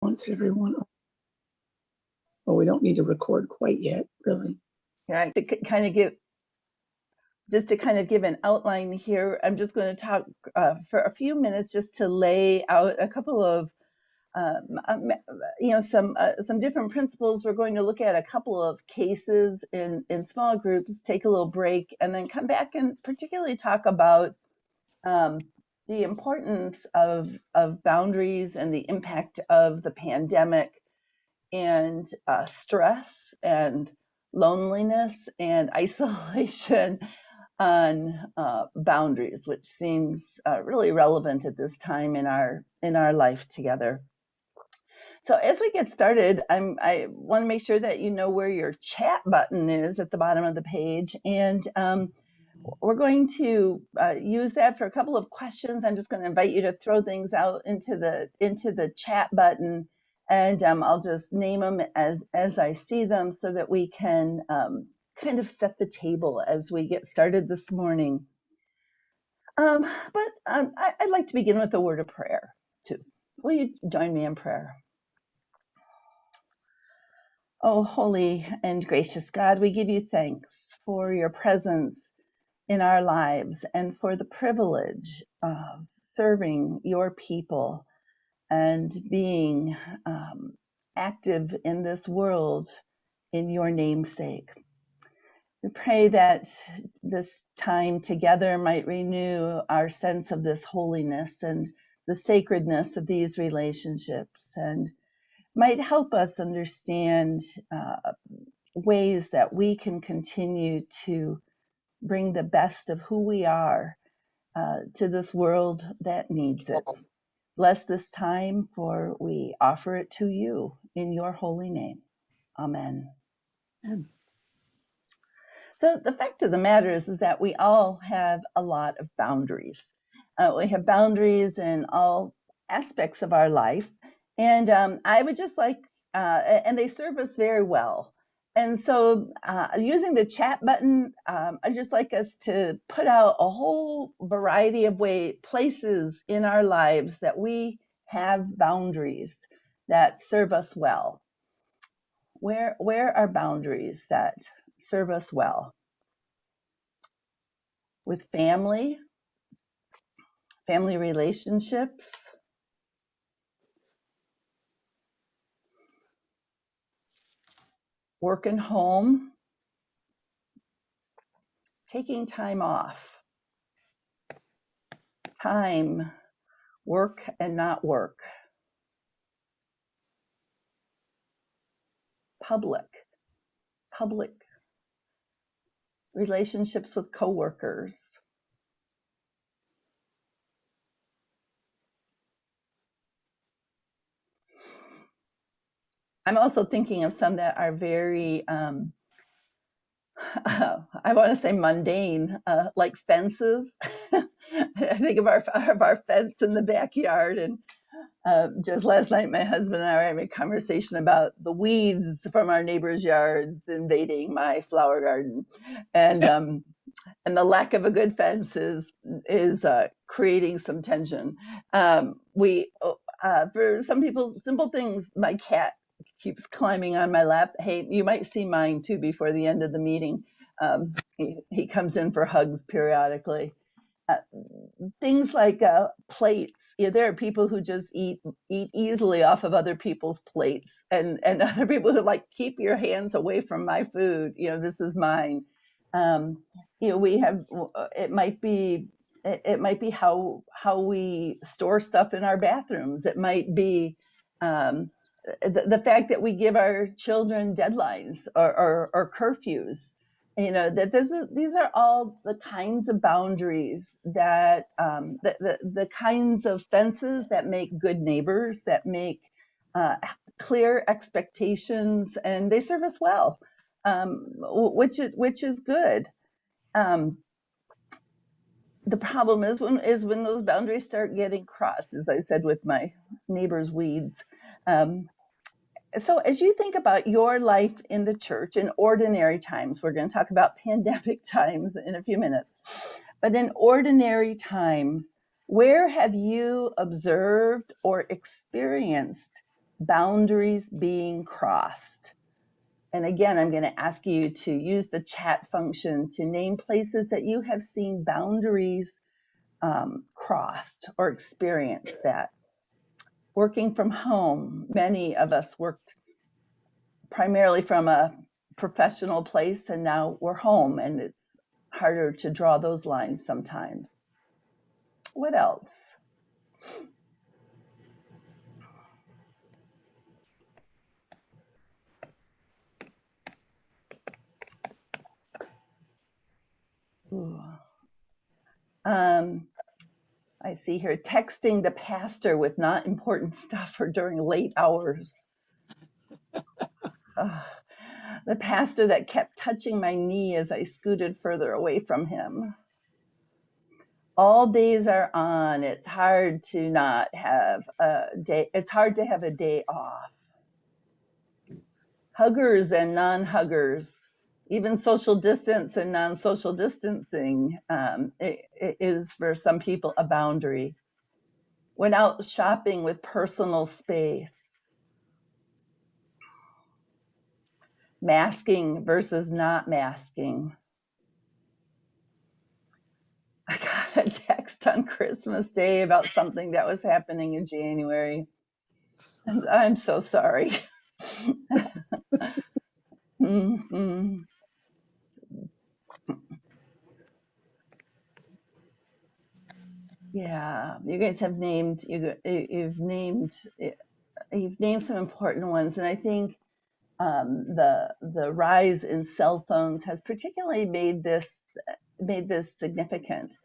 once everyone. Well, we don't need to record quite yet, really. Right. To kind of give an outline here, I'm just going to talk for a few minutes just to lay out a couple of some different principles. We're going to look at a couple of cases in small groups, take a little break, and then come back and particularly talk about the importance of boundaries and the impact of the pandemic and stress and loneliness and isolation on boundaries, which seems really relevant at this time in our life together. So as we get started, I want to make sure that you know where your chat button is at the bottom of the page, and we're going to use that for a couple of questions. I'm just going to invite you to throw things out into the chat button, and I'll just name them as I see them so that we can kind of set the table as we get started this morning. But I'd like to begin with a word of prayer too. Will you join me in prayer? Oh, holy and gracious God, we give you thanks for your presence in our lives and for the privilege of serving your people and being active in this world in your name's sake. We pray that this time together might renew our sense of this holiness and the sacredness of these relationships, and might help us understand ways that we can continue to bring the best of who we are to this world that needs it. Bless this time, for we offer it to you in your holy name. Amen. Amen. So the fact of the matter is that we all have a lot of boundaries. We have boundaries in all aspects of our life. And I would just like, and they serve us very well. And so using the chat button, I'd just like us to put out a whole variety of places in our lives that we have boundaries that serve us well. Where are boundaries that serve us well? With family relationships, work and home, taking time off, time, work and not work, public relationships with coworkers, I'm also thinking of some that are very I want to say mundane, like fences. I think of our fence in the backyard, and just last night, my husband and I were having a conversation about the weeds from our neighbors' yards invading my flower garden, and the lack of a good fence is creating some tension. For some people, simple things. My cat keeps climbing on my lap. Hey, you might see mine too before the end of the meeting. He comes in for hugs periodically. Things like plates. There are people who just eat easily off of other people's plates, and other people who like, keep your hands away from my food. This is mine. We have. It might be how we store stuff in our bathrooms. It might be the fact that we give our children deadlines or curfews. These are all the kinds of boundaries that the kinds of fences that make good neighbors, that make clear expectations, and they serve us well, which is good. The problem is when those boundaries start getting crossed, as I said, with my neighbor's weeds. So as you think about your life in the church in ordinary times, we're going to talk about pandemic times in a few minutes, but in ordinary times, where have you observed or experienced boundaries being crossed. And again, I'm going to ask you to use the chat function to name places that you have seen boundaries crossed or experienced that. Working from home, many of us worked primarily from a professional place, and now we're home, and it's harder to draw those lines sometimes. What else? I see here texting the pastor with not important stuff or during late hours. The pastor that kept touching my knee as I scooted further away from him. All days are on. It's hard to not have a day. It's hard to have a day off. Huggers and non-huggers, even social distance and non-social distancing it is for some people a boundary. Went out shopping with personal space. Masking versus not masking. I got a text on Christmas Day about something that was happening in January. And I'm so sorry. Mm-hmm. Yeah, you guys have named you've named some important ones, and I think the rise in cell phones has particularly made this significant.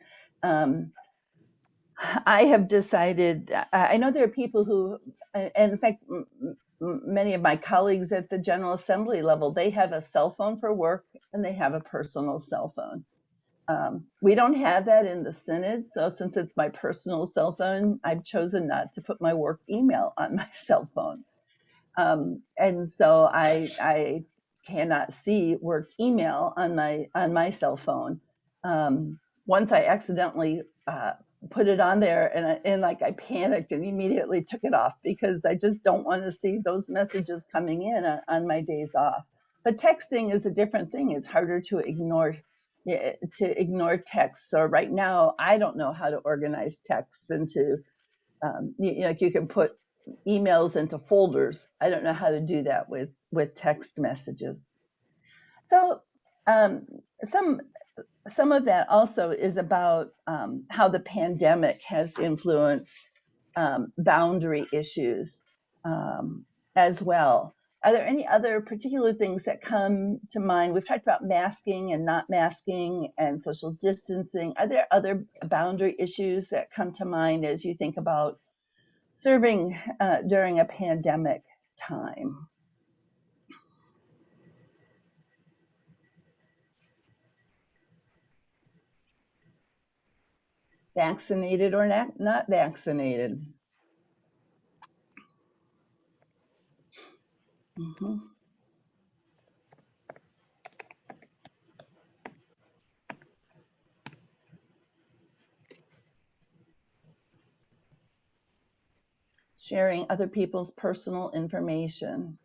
I have decided. I know there are people who, and in fact, many of my colleagues at the General Assembly level, they have a cell phone for work and they have a personal cell phone. We don't have that in the Synod, so since it's my personal cell phone, I've chosen not to put my work email on my cell phone. And so I cannot see work email on my cell phone. Once I accidentally put it on there, and I panicked and immediately took it off because I just don't want to see those messages coming in on my days off. But texting is a different thing. It's harder to ignore text. So right now, I don't know how to organize texts into you can put emails into folders. I don't know how to do that with text messages. So some of that also is about how the pandemic has influenced boundary issues as well. Are there any other particular things that come to mind? We've talked about masking and not masking and social distancing. Are there other boundary issues that come to mind as you think about serving during a pandemic time? Vaccinated or not vaccinated? Mm-hmm. Sharing other people's personal information.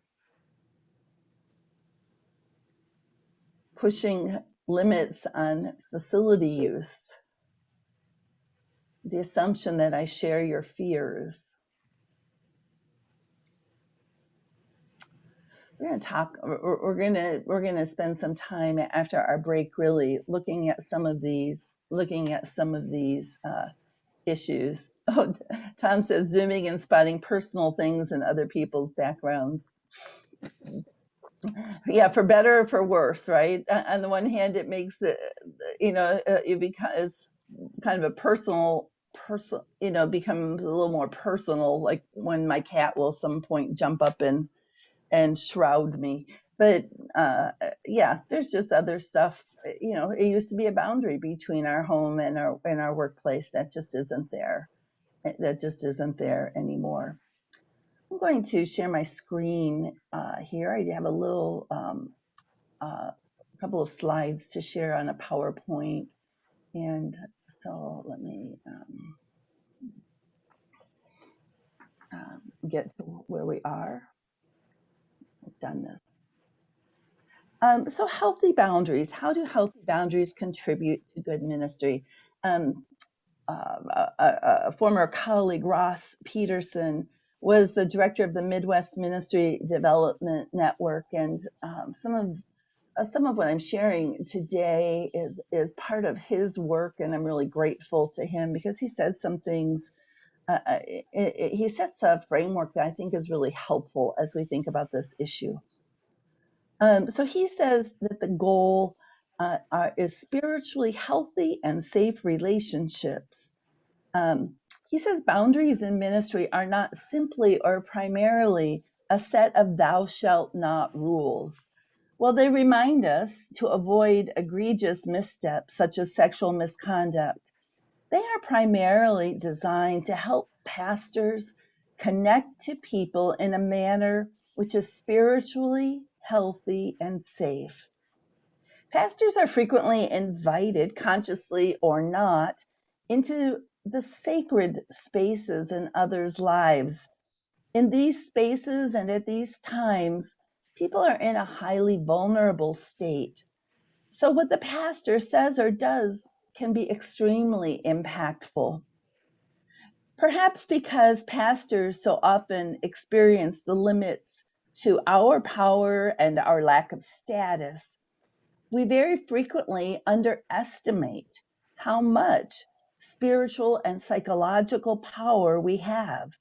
Pushing limits on facility use. The assumption that I share your fears. We're going to talk. We're going to spend some time after our break, really looking at some of these issues. Oh, Tom says zooming and spotting personal things in other people's backgrounds. Yeah, for better or for worse, right? On the one hand, it makes it, it's kind of a personal, becomes a little more personal, like when my cat will some point jump up and shroud me. But yeah, there's just other stuff. It used to be a boundary between our home and our workplace that just isn't there. That just isn't there anymore. I'm going to share my screen here. I have a little couple of slides to share on a PowerPoint, and so let me get to where we are. I've done this. So healthy boundaries. How do healthy boundaries contribute to good ministry? Um, a former colleague, Ross Peterson, was the director of the Midwest Ministry Development Network, and some of what I'm sharing today is part of his work, and I'm really grateful to him because he says some things. He sets a framework that I think is really helpful as we think about this issue. So he says that the goal is spiritually healthy and safe relationships. He says boundaries in ministry are not simply or primarily a set of thou shalt not rules. Well, they remind us to avoid egregious missteps such as sexual misconduct. They are primarily designed to help pastors connect to people in a manner which is spiritually healthy and safe. Pastors are frequently invited, consciously or not, into the sacred spaces in others' lives. In these spaces and at these times, people are in a highly vulnerable state. So what the pastor says or does can be extremely impactful. Perhaps because pastors so often experience the limits to our power and our lack of status, we very frequently underestimate how much spiritual and psychological power we have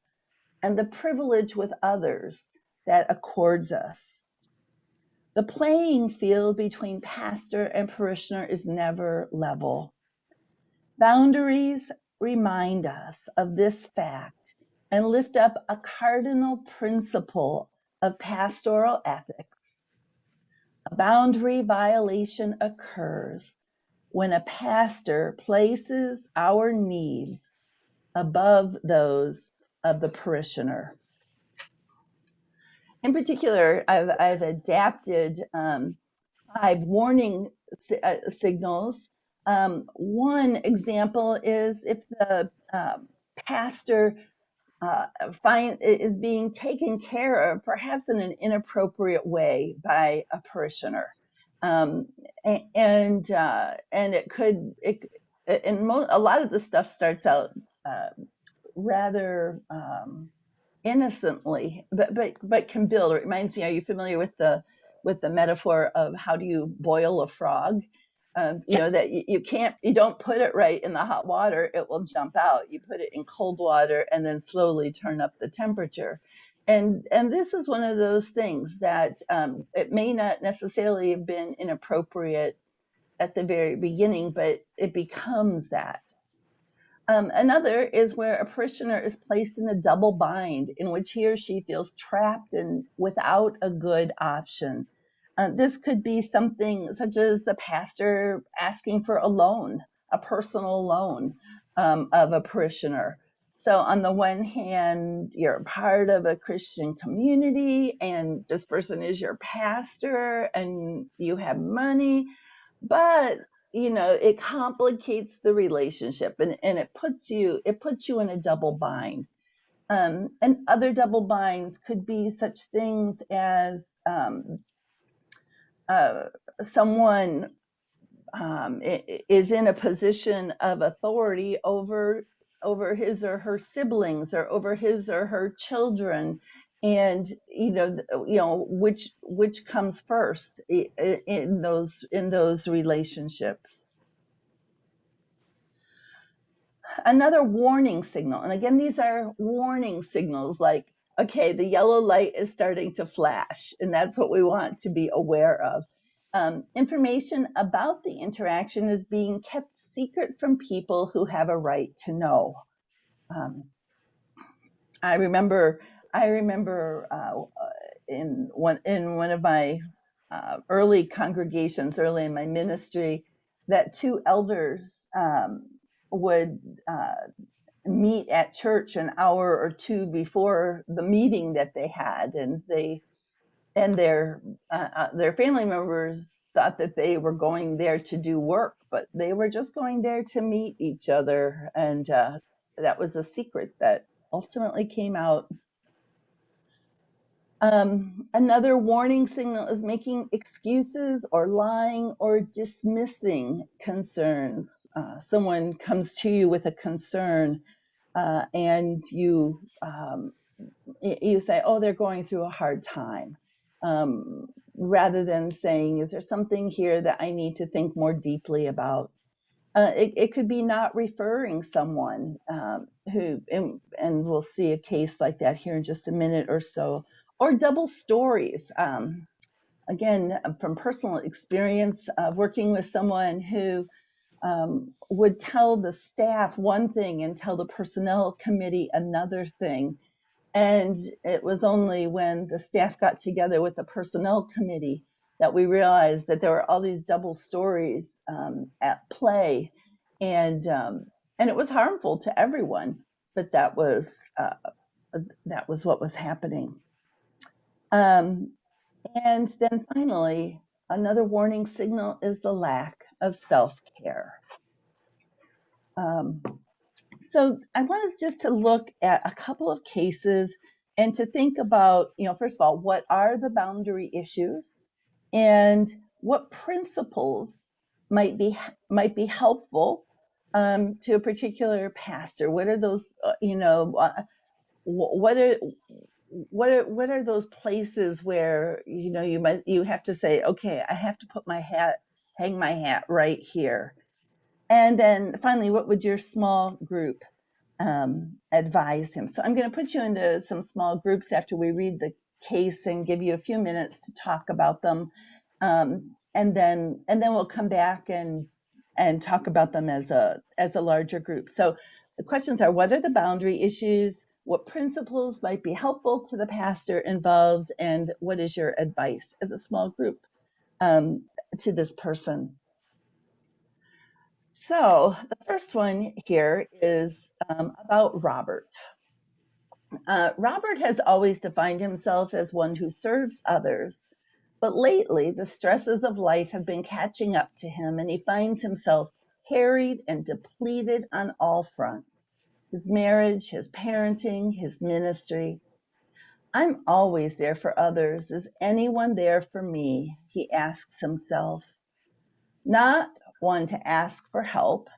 and the privilege with others that accords us. The playing field between pastor and parishioner is never level. Boundaries remind us of this fact and lift up a cardinal principle of pastoral ethics. A boundary violation occurs when a pastor places our needs above those of the parishioner. In particular, I've adapted 5 warning signals. One example is if the pastor is being taken care of, perhaps in an inappropriate way by a parishioner, and it could a lot of the stuff starts out rather innocently, but can build. It reminds me. Are you familiar with the metaphor of how do you boil a frog? You know that you don't put it right in the hot water, it will jump out. You put it in cold water and then slowly turn up the temperature. And this is one of those things that it may not necessarily have been inappropriate at the very beginning, but it becomes that. Another is where a parishioner is placed in a double bind in which he or she feels trapped and without a good option. This could be something such as the pastor asking for a loan, a personal loan of a parishioner. So on the one hand, you're part of a Christian community and this person is your pastor and you have money, but it complicates the relationship and it puts you in a double bind. And other double binds could be such things as someone is in a position of authority over his or her siblings or over his or her children, and which comes first in those relationships. Another warning signal, and again, these are warning signals like, okay, the yellow light is starting to flash, and that's what we want to be aware of. Information about the interaction is being kept secret from people who have a right to know. I remember in one of my early congregations, early in my ministry, that 2 elders would meet at church an hour or 2 before the meeting that they had, and their family members thought that they were going there to do work, but they were just going there to meet each other, and that was a secret that ultimately came out. Another warning signal is making excuses or lying or dismissing concerns. Someone comes to you with a concern, and you say, "Oh, they're going through a hard time," rather than saying, "Is there something here that I need to think more deeply about?" It could be not referring someone and we'll see a case like that here in just a minute or so, or double stories. Again, from personal experience, working with someone who would tell the staff one thing and tell the personnel committee another thing. And it was only when the staff got together with the personnel committee that we realized that there were all these double stories at play, and it was harmful to everyone. But that was what was happening. Um, and then finally, another warning signal is the lack of self-care. Um, So I want us just to look at a couple of cases and to think about, first of all, what are the boundary issues and what principles might be helpful to a particular pastor. What are those, what are what are those places where you have to say, okay, I have to hang my hat right here. And then finally, what would your small group advise him? So I'm going to put you into some small groups after we read the case and give you a few minutes to talk about them, and then we'll come back and talk about them as a larger group. So the questions are: what are the boundary issues? What principles might be helpful to the pastor involved? And what is your advice as a small group to this person? So the first one here is about Robert. Robert has always defined himself as one who serves others, but lately the stresses of life have been catching up to him, and he finds himself harried and depleted on all fronts: his marriage, his parenting, his ministry. I'm always there for others. Is anyone there for me? He asks himself. Not one to ask for help.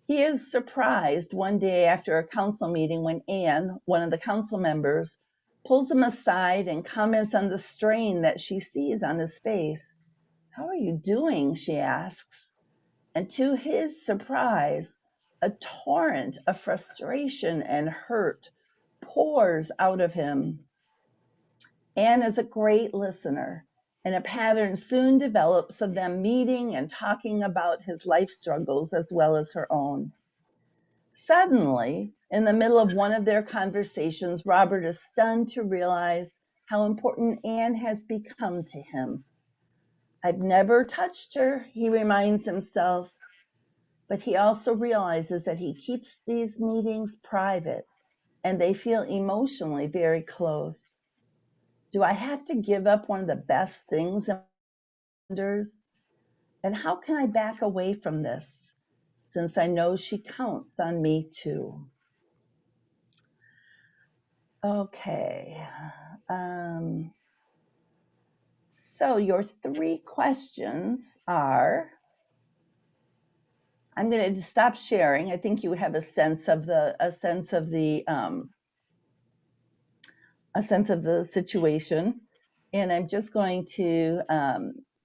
He is surprised one day after a council meeting when Anne, one of the council members, pulls him aside and comments on the strain that she sees on his face. "How are you doing?" she asks. And to his surprise, a torrent of frustration and hurt pours out of him. Anne is a great listener, and a pattern soon develops of them meeting and talking about his life struggles as well as her own. Suddenly, in the middle of one of their conversations, Robert is stunned to realize how important Anne has become to him. "I've never touched her," he reminds himself, but he also realizes that he keeps these meetings private and they feel emotionally very close. Do I have to give up one of the best things in others? And how can I back away from this, since I know she counts on me too? Okay. So your three questions are, I'm going to stop sharing. I think you have a sense of the situation, and I'm just going to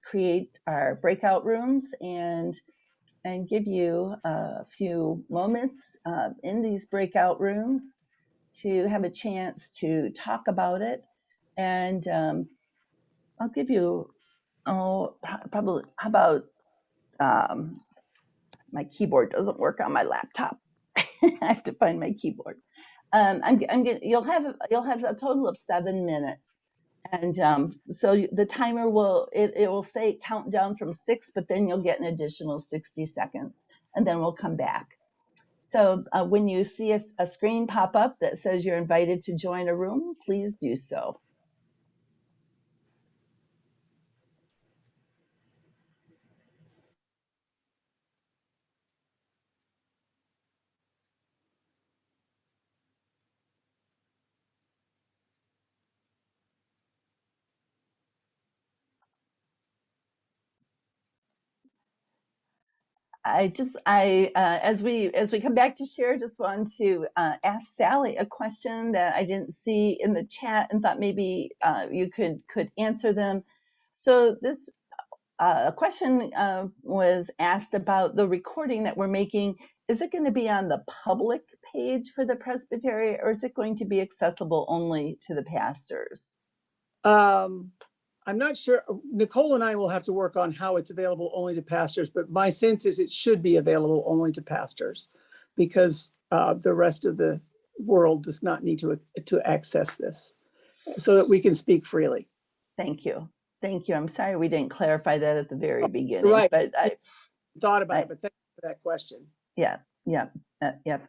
create our breakout rooms and give you a few moments in these breakout rooms to have a chance to talk about it. And I'll give you, probably, how about, my keyboard doesn't work on my laptop. I have to find my keyboard. You'll have a total of 7 minutes. And so the timer it will say count down from 6, but then you'll get an additional 60 seconds, and then we'll come back. So when you see a screen pop up that says you're invited to join a room, please do so. As we come back to share, just want to ask Sally a question that I didn't see in the chat and thought maybe you could answer them. So this question was asked about the recording that we're making. Is it going to be on the public page for the presbytery, or is it going to be accessible only to the pastors? I'm not sure. Nicole and I will have to work on how it's available only to pastors, but my sense is it should be available only to pastors, because the rest of the world does not need to access this, so that we can speak freely. Thank you. Thank you. I'm sorry we didn't clarify that at the very beginning. Right. But I thought about it, but thank you for that question. Yeah.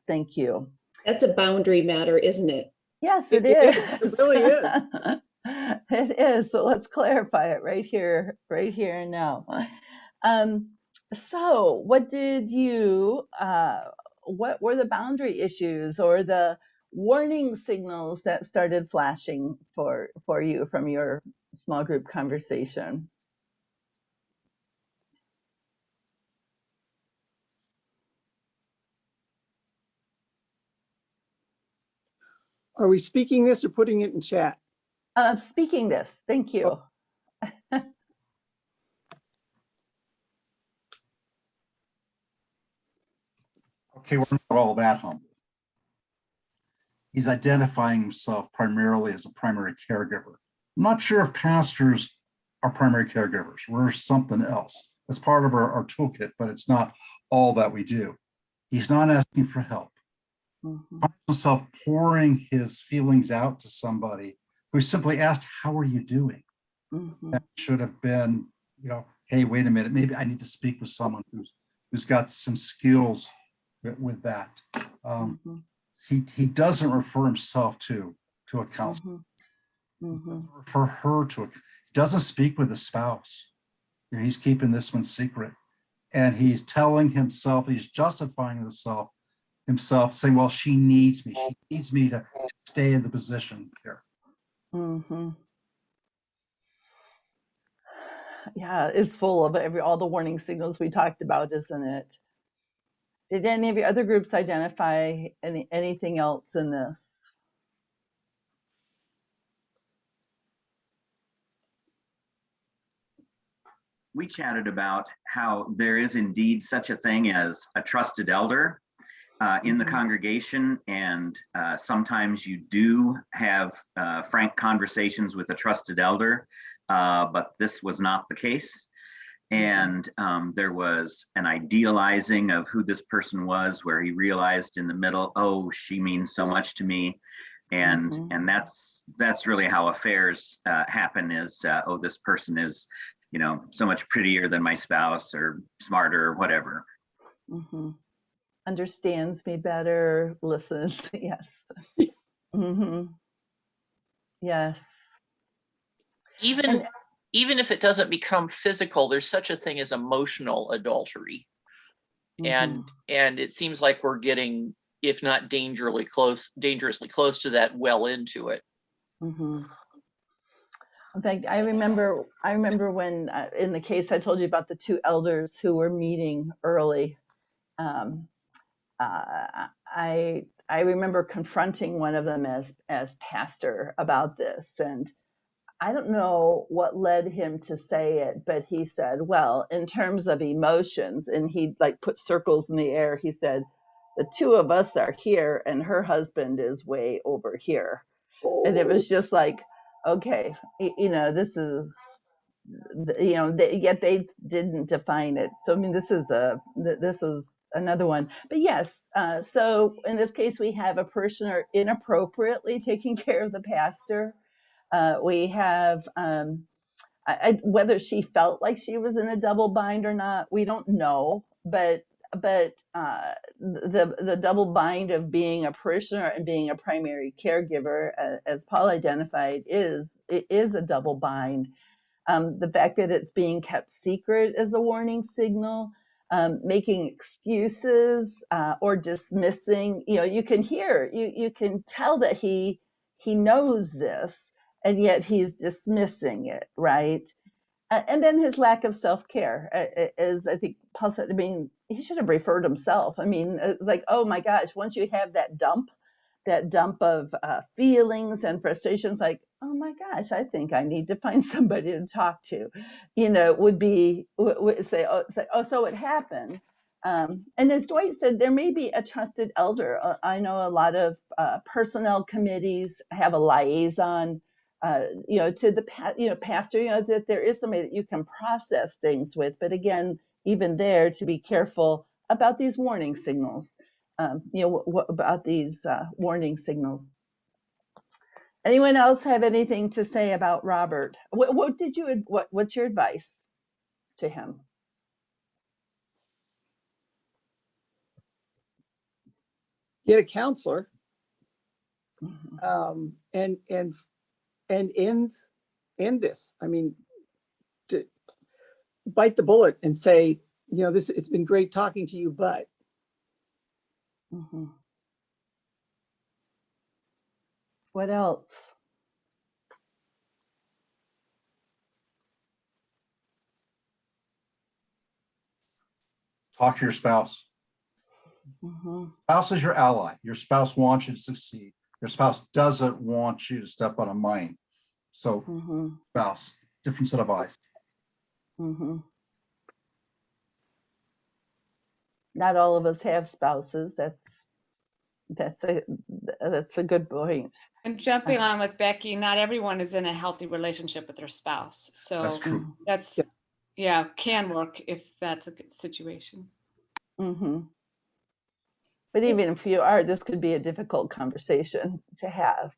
Thank you. That's a boundary matter, isn't it? Yes, it is. It really is. It is. So let's clarify it right here and now. So what were the boundary issues or the warning signals that started flashing for you from your small group conversation? Are we speaking this or putting it in chat? Speaking this. Thank you. Okay, we're not all that humble. He's identifying himself primarily as a primary caregiver. I'm not sure if pastors are primary caregivers. We're something else. That's part of our toolkit, but it's not all that we do. He's not asking for help. Mm-hmm. Finds himself pouring his feelings out to somebody who simply asked, "How are you doing?" Mm-hmm. That should have been, hey, wait a minute, maybe I need to speak with someone who's got some skills with that. Mm-hmm. He doesn't refer himself to a counselor. Mm-hmm. Mm-hmm. He doesn't refer her to he doesn't speak with a spouse. He's keeping this one secret, and he's telling himself, he's justifying himself, saying, well, she needs me to stay in the position here. Mm-hmm. Yeah, it's full of all the warning signals we talked about, isn't it? Did any of your other groups identify anything else in this? We chatted about how there is indeed such a thing as a trusted elder in the congregation, and sometimes you do have frank conversations with a trusted elder, but this was not the case. And there was an idealizing of who this person was, where he realized in the middle, oh, she means so much to me. And that's really how affairs happen, is oh, this person is so much prettier than my spouse, or smarter, or whatever. Mm-hmm. Understands me better, listens. Yes. Mm-hmm. Yes. Even if it doesn't become physical, there's such a thing as emotional adultery. Mm-hmm. And it seems like we're getting, if not dangerously close to that, well into it. Mm-hmm. In fact, I remember when in the case I told you about the two elders who were meeting early. I remember confronting one of them as pastor about this, and I don't know what led him to say it, but he said, well, in terms of emotions, and he put circles in the air. He said, the two of us are here and her husband is way over here. And it was just like, okay, this is, yet they didn't define it. So, I mean, this is another one. But yes, so in this case, we have a parishioner inappropriately taking care of the pastor. We have whether she felt like she was in a double bind or not, we don't know. But the double bind of being a parishioner and being a primary caregiver, as Paul identified, is a double bind. The fact that it's being kept secret is a warning signal. Making excuses or dismissing, you can hear, you can tell that he knows this, and yet he's dismissing it, right? And then his lack of self-care, as I think Paul said. I mean, he should have referred himself. I mean, like, oh my gosh, once you have that dump of feelings and frustrations, like, oh my gosh, I think I need to find somebody to talk to, would be, would say, oh, so it happened. And as Dwight said, there may be a trusted elder. I know a lot of personnel committees have a liaison, to the pastor, that there is somebody that you can process things with. But again, even there, to be careful about these warning signals. What about these warning signals? Anyone else have anything to say about Robert? What's your advice to him? Get a counselor, Mhm. and end this. I mean, to bite the bullet and say, it's been great talking to you, but Mhm. What else? Talk to your spouse. Mhm. Spouse is your ally. Your spouse wants you to succeed. Your spouse doesn't want you to step on a mine. So Mhm. spouse, different set of eyes. Mhm. Not all of us have spouses. That's a good point. And jumping on with Becky, not everyone is in a healthy relationship with their spouse. So That's true. that's, yeah, can work if that's a good situation. Mm-hmm. But even if you are, this could be a difficult conversation to have.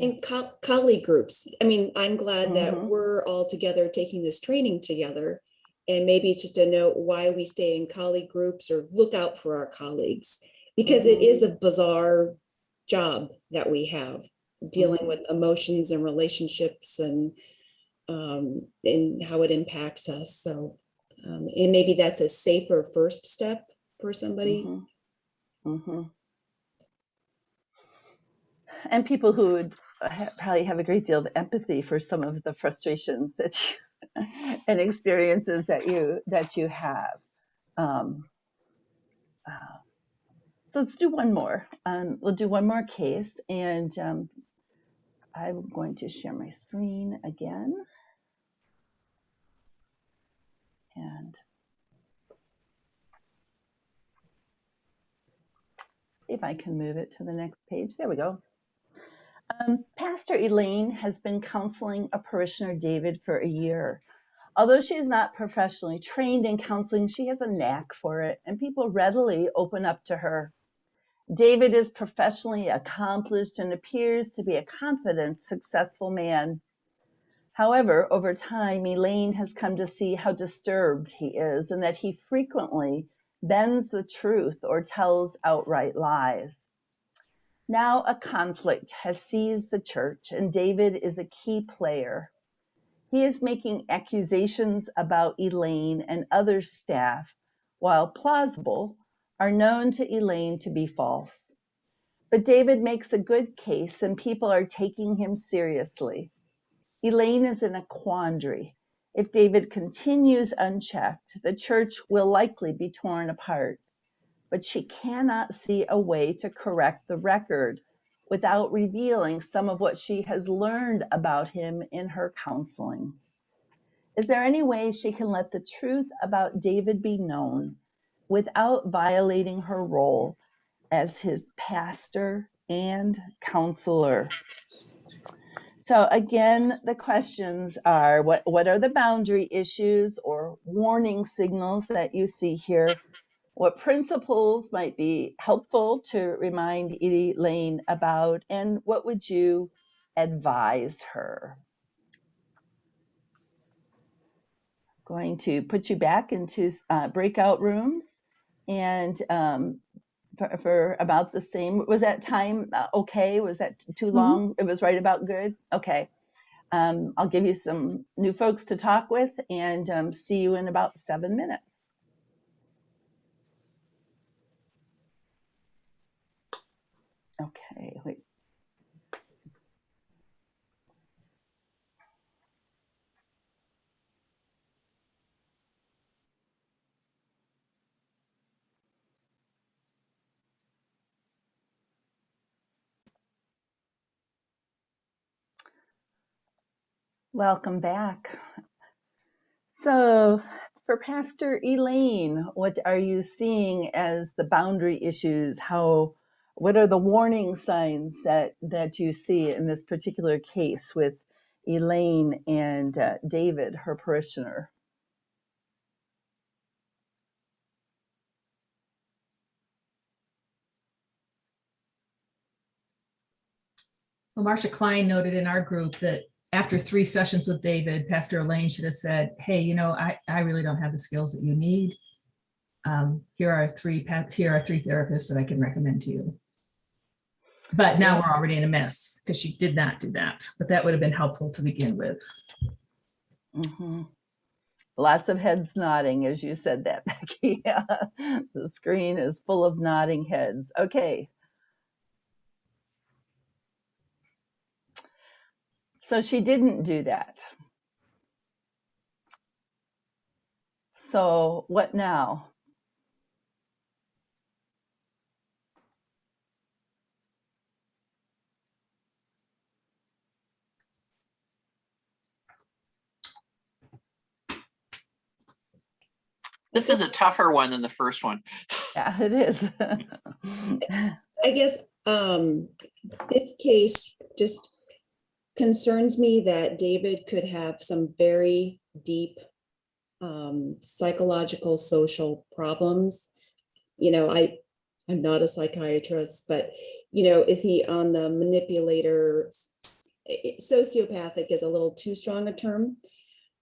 And colleague groups. I mean, I'm glad that Mhm. we're all together taking this training together. And maybe it's just a note why we stay in colleague groups or look out for our colleague, because it is a bizarre job that we have, dealing with emotions and relationships and how it impacts us. So, and maybe that's a safer first step for somebody. Mm-hmm. Mm-hmm. And people who would probably have a great deal of empathy for some of the frustrations that you and experiences that you have. Um, so let's do one more. We'll do one more case, and I'm going to share my screen again. And see if I can move it to the next page. There we go. Pastor Elaine has been counseling a parishioner, David, for a year. Although she is not professionally trained in counseling, she has a knack for it, and people readily open up to her. David is professionally accomplished and appears to be a confident, successful man. However, over time, Elaine has come to see how disturbed he is and that he frequently bends the truth or tells outright lies. Now a conflict has seized the church, and David is a key player. He is making accusations about Elaine and other staff, while plausible, are known to Elaine to be false. But David makes a good case, and people are taking him seriously. Elaine is in a quandary. If David continues unchecked, the church will likely be torn apart. But she cannot see a way to correct the record without revealing some of what she has learned about him in her counseling. Is there any way she can let the truth about David be known without violating her role as his pastor and counselor? So again, the questions are, what are the boundary issues or warning signals that you see here? What principles might be helpful to remind Elaine about, and what would you advise her? Going to put you back into breakout rooms, and for about the same. Was that time okay? Was that too long? It was right about good? Okay. I'll give you some new folks to talk with, and see you in about 7 minutes. Okay, wait. Welcome back. So for Pastor Elaine, what are you seeing as the boundary issues? What are the warning signs that you see in this particular case with Elaine and David, her parishioner? Well, Marcia Klein noted in our group that after 3 sessions with David, Pastor Elaine should have said, hey, I really don't have the skills that you need. Here are three therapists that I can recommend to you. But now we're already in a mess because she did not do that. But that would have been helpful to begin with. Mm-hmm. Lots of heads nodding as you said that, Becky. The screen is full of nodding heads. Okay. So she didn't do that. So what now? This is a tougher one than the first one. Yeah, it is. I guess this case just concerns me that David could have some very deep psychological, social problems. I'm not a psychiatrist, but is he on the manipulator? Sociopathic is a little too strong a term,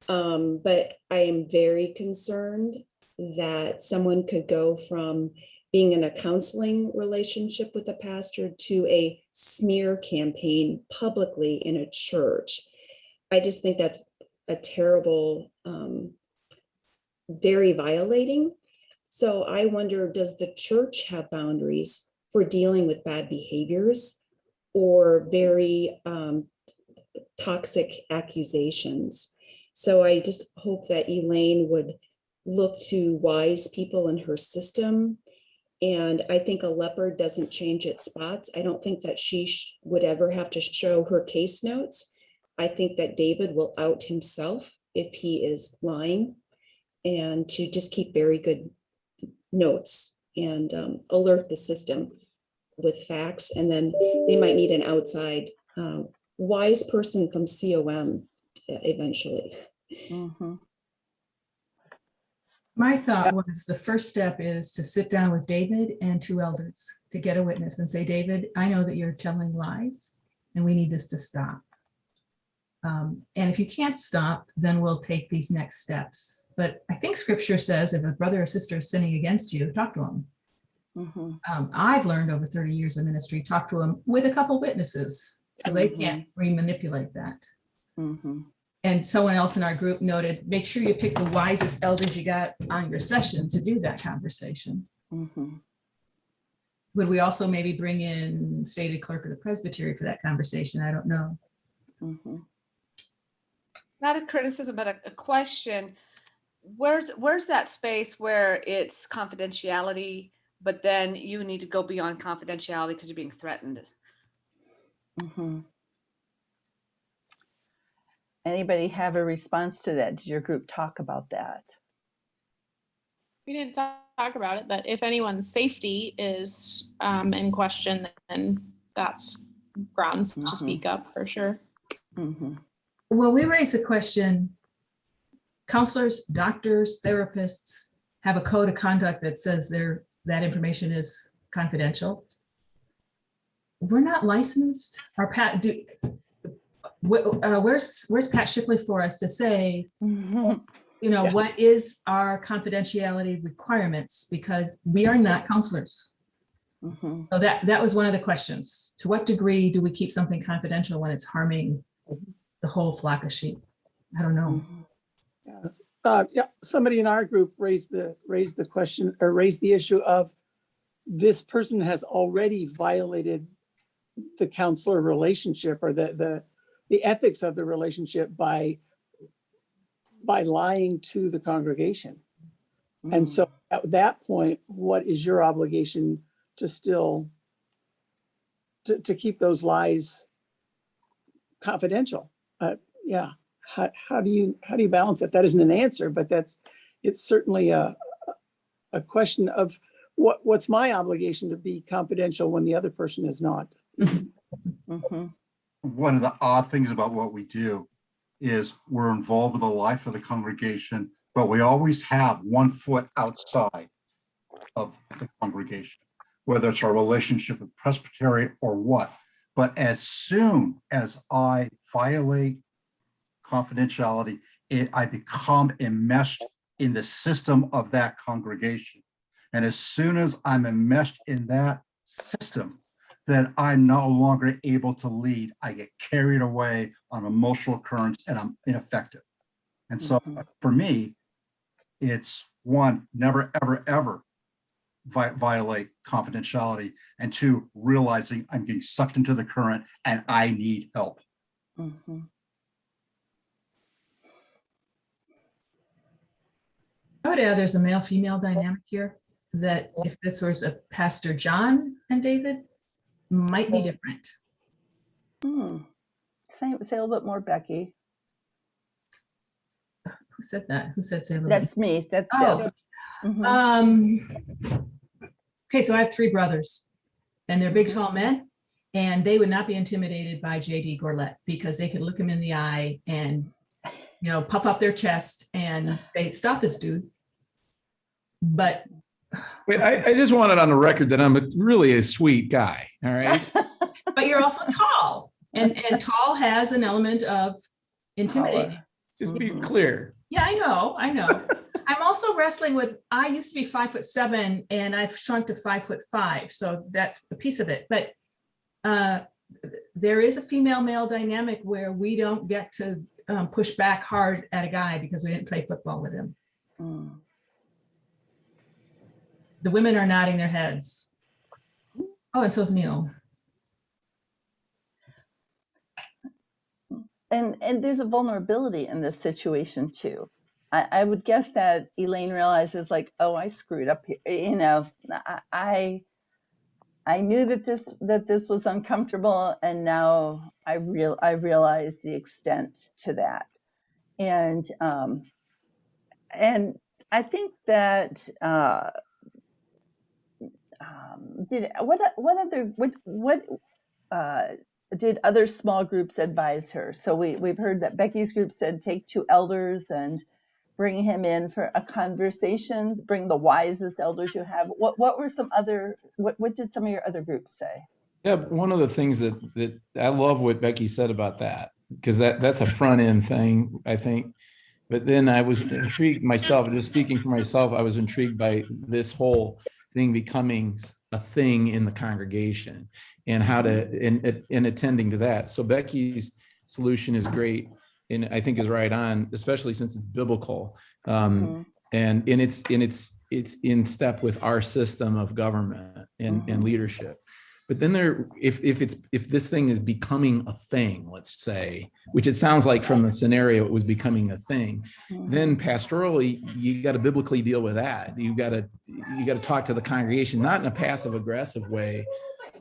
but I am very concerned that someone could go from being in a counseling relationship with a pastor to a smear campaign publicly in a church. I just think that's a terrible, very violating. So I wonder, does the church have boundaries for dealing with bad behaviors or very toxic accusations? So I just hope that Elaine would look to wise people in her system. And I think a leopard doesn't change its spots. I don't think that she would ever have to show her case notes. I think that David will out himself if he is lying, and to just keep very good notes and alert the system with facts. And then they might need an outside wise person from COM eventually. Mm-hmm. My thought was the first step is to sit down with David and 2 elders to get a witness and say, David, I know that you're telling lies and we need this to stop. And if you can't stop, then we'll take these next steps. But I think scripture says if a brother or sister is sinning against you, talk to them. Mm-hmm. I've learned over 30 years of ministry, talk to them with a couple witnesses so they can't re-manipulate that. Mm-hmm. And someone else in our group noted, make sure you pick the wisest elders you got on your session to do that conversation. Mm-hmm. Would we also maybe bring in stated clerk of the presbytery for that conversation? I don't know. Mm-hmm. Not a criticism, but a question. Where's that space where it's confidentiality, but then you need to go beyond confidentiality because you're being threatened? Mm-hmm. Anybody have a response to that? Did your group talk about that? We didn't talk about it, but if anyone's safety is in question, then that's grounds to speak up for sure. Mm-hmm. Well, we raised a question. Counselors, doctors, therapists have a code of conduct that says that information is confidential. We're not licensed. Where's Pat Shipley for us to say, what is our confidentiality requirements? Because we are not counselors. Mm-hmm. So that was one of the questions. To what degree do we keep something confidential when it's harming the whole flock of sheep? I don't know. Somebody in our group raised the question or raised the issue of this person has already violated the counselor relationship or the ethics of the relationship by lying to the congregation. And so at that point, what is your obligation to still to keep those lies confidential? how do you balance it? That isn't an answer, but it's certainly a question of what's my obligation to be confidential when the other person is not. Mhm. One of the odd things about what we do is we're involved with the life of the congregation, but we always have 1 foot outside of the congregation, whether it's our relationship with presbytery or what. But as soon as I violate confidentiality, I become enmeshed in the system of that congregation. And as soon as I'm enmeshed in that system, then I'm no longer able to lead. I get carried away on emotional currents and I'm ineffective. And so for me, it's 1, never, ever, ever violate confidentiality, and 2, realizing I'm getting sucked into the current and I need help. Mhm. I would add there's a male-female dynamic here that if this was a Pastor John and David, might be different. Say a little bit more, Becky. Who said that? Who said say a little bit? That's me. That's Oh, Deb. Mhm. Okay, so I have 3 brothers and they're big, tall men, and they would not be intimidated by JD Gorlet because they could look him in the eye and, puff up their chest and say, stop this dude. But Wait, I just want it on the record that I'm really a sweet guy. All right. but you're also tall, and tall has an element of intimidating. Just be clear. Yeah, I know. I'm also wrestling with, I used to be 5'7" and I've shrunk to 5'5". So that's a piece of it. But there is a female male dynamic where we don't get to push back hard at a guy because we didn't play football with him. The women are nodding their heads. Oh, and so's Neil. And there's a vulnerability in this situation too. I would guess that Elaine realizes, like, oh, I screwed up here. I knew that this was uncomfortable, and now I realize the extent to that. And I think that did other small groups advise her? So we've heard that Becky's group said take 2 elders and bring him in for a conversation, bring the wisest elders you have. What were some other, what did some of your other groups say? Yeah, one of the things that I love what Becky said about that, because that's a front end thing, I think. But then I was intrigued myself, just speaking for myself, I was intrigued by this whole thing becoming a thing in the congregation and how to, in attending to that. So Becky's solution is great and I think is right on, especially since it's biblical. And it's in step with our system of government and leadership. But then if this thing is becoming a thing, let's say, which it sounds like from the scenario, it was becoming a thing, then pastorally, you got to biblically deal with that. You got to talk to the congregation, not in a passive aggressive way,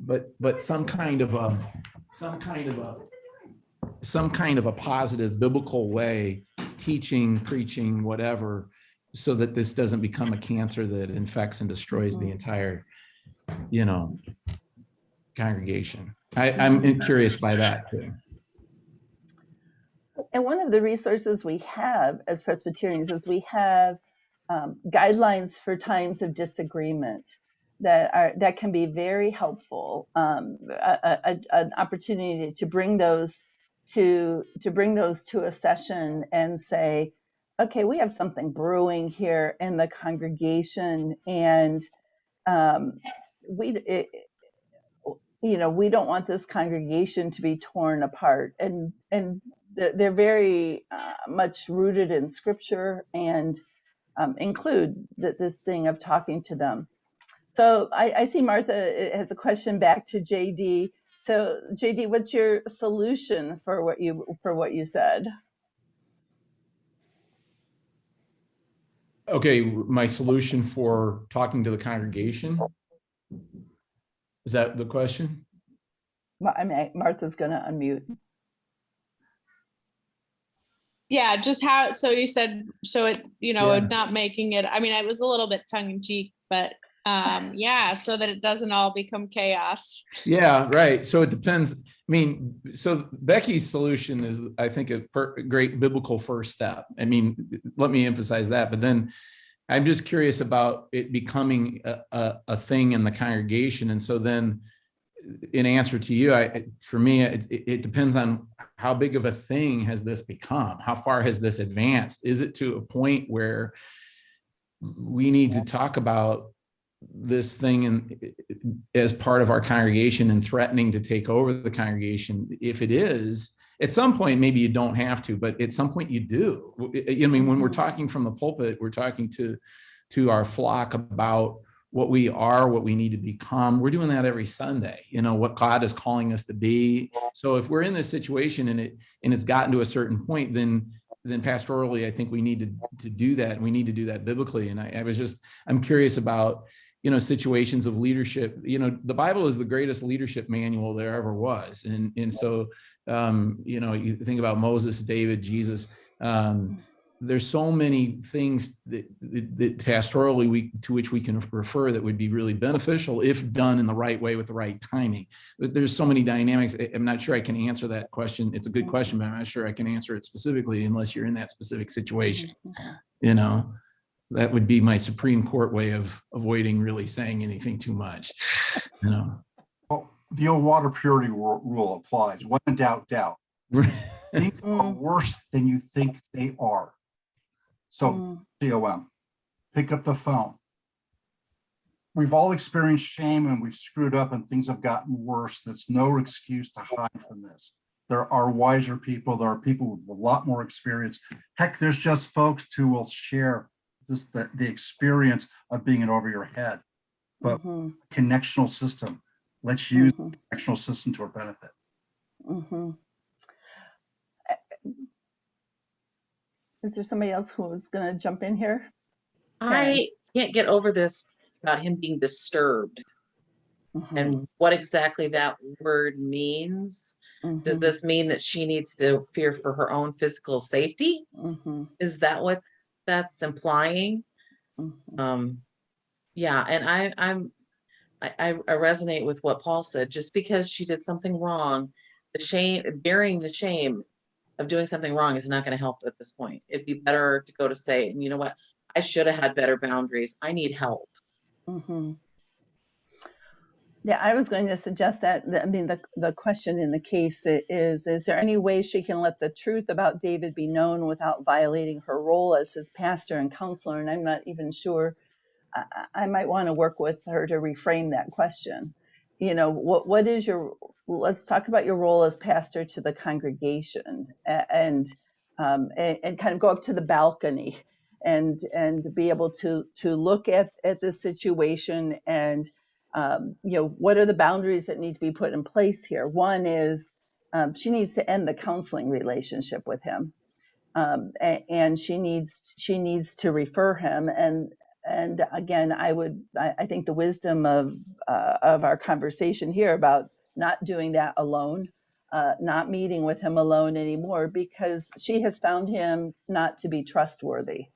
but some kind of a positive biblical way, teaching, preaching, whatever, so that this doesn't become a cancer that infects and destroys the entire, congregation. I'm curious by that too. And one of the resources we have as Presbyterians is we have guidelines for times of disagreement that can be very helpful. An opportunity to bring those to a session and say, okay, we have something brewing here in the congregation, and we don't want this congregation to be torn apart. And they're very much rooted in Scripture and include this thing of talking to them. So I see Martha has a question back to JD. So JD, what's your solution for what you said? Okay, my solution for talking to the congregation. Is that the question? I mean, Martha's going to unmute. Yeah, just how, so you said, so it, Yeah. not making it, I mean, it was a little bit tongue in cheek, but yeah, so that it doesn't all become chaos. Yeah, right. So it depends. I mean, so Becky's solution is, I think, a great biblical first step. I mean, let me emphasize that. But then I'm just curious about it becoming a thing in the congregation. And so then, in answer to you, for me, it depends on how big of a thing has this become? How far has this advanced? Is it to a point where we need to talk about this thing as part of our congregation and threatening to take over the congregation? If it is, at some point, maybe you don't have to, but at some point you do. I mean, when we're talking from the pulpit, we're talking to our flock about what we are, what we need to become. We're doing that every Sunday, what God is calling us to be. So if we're in this situation and it's gotten to a certain point, then pastorally, I think we need to do that. And we need to do that biblically. And I'm curious about, situations of leadership. The Bible is the greatest leadership manual there ever was. And so, you think about Moses, David, Jesus, there's so many things that pastorally to which we can refer that would be really beneficial if done in the right way with the right timing. But there's so many dynamics. I'm not sure I can answer that question. It's a good question, but I'm not sure I can answer it specifically unless you're in that specific situation. That would be my Supreme Court way of avoiding really saying anything too much. Well, the old water purity rule applies. When in doubt, doubt. Things are worse than you think they are. So, COM, pick up the phone. We've all experienced shame and we've screwed up and things have gotten worse. That's no excuse to hide from this. There are wiser people. There are people with a lot more experience. Heck, there's just folks who will share the experience of being over your head. But connectional system, let's use the connectional system to our benefit. Is there somebody else who's going to jump in here? I can't get over this about him being disturbed and what exactly that word means. Does this mean that she needs to fear for her own physical safety? Is that what that's implying? Yeah, and I resonate with what Paul said. Just because she did something wrong, bearing the shame of doing something wrong is not going to help at this point. It'd be better to go to say, and you know what, I should have had better boundaries. I need help. Yeah, I was going to suggest that. I mean, the question in the case is there any way she can let the truth about David be known without violating her role as his pastor and counselor? And I'm not even sure. I might want to work with her to reframe that question. What is let's talk about your role as pastor to the congregation and kind of go up to the balcony and be able to look at the situation and what are the boundaries that need to be put in place here. One is she needs to end the counseling relationship with him, and she needs to refer him. And again, I think the wisdom of our conversation here about not doing that alone, not meeting with him alone anymore, because she has found him not to be trustworthy,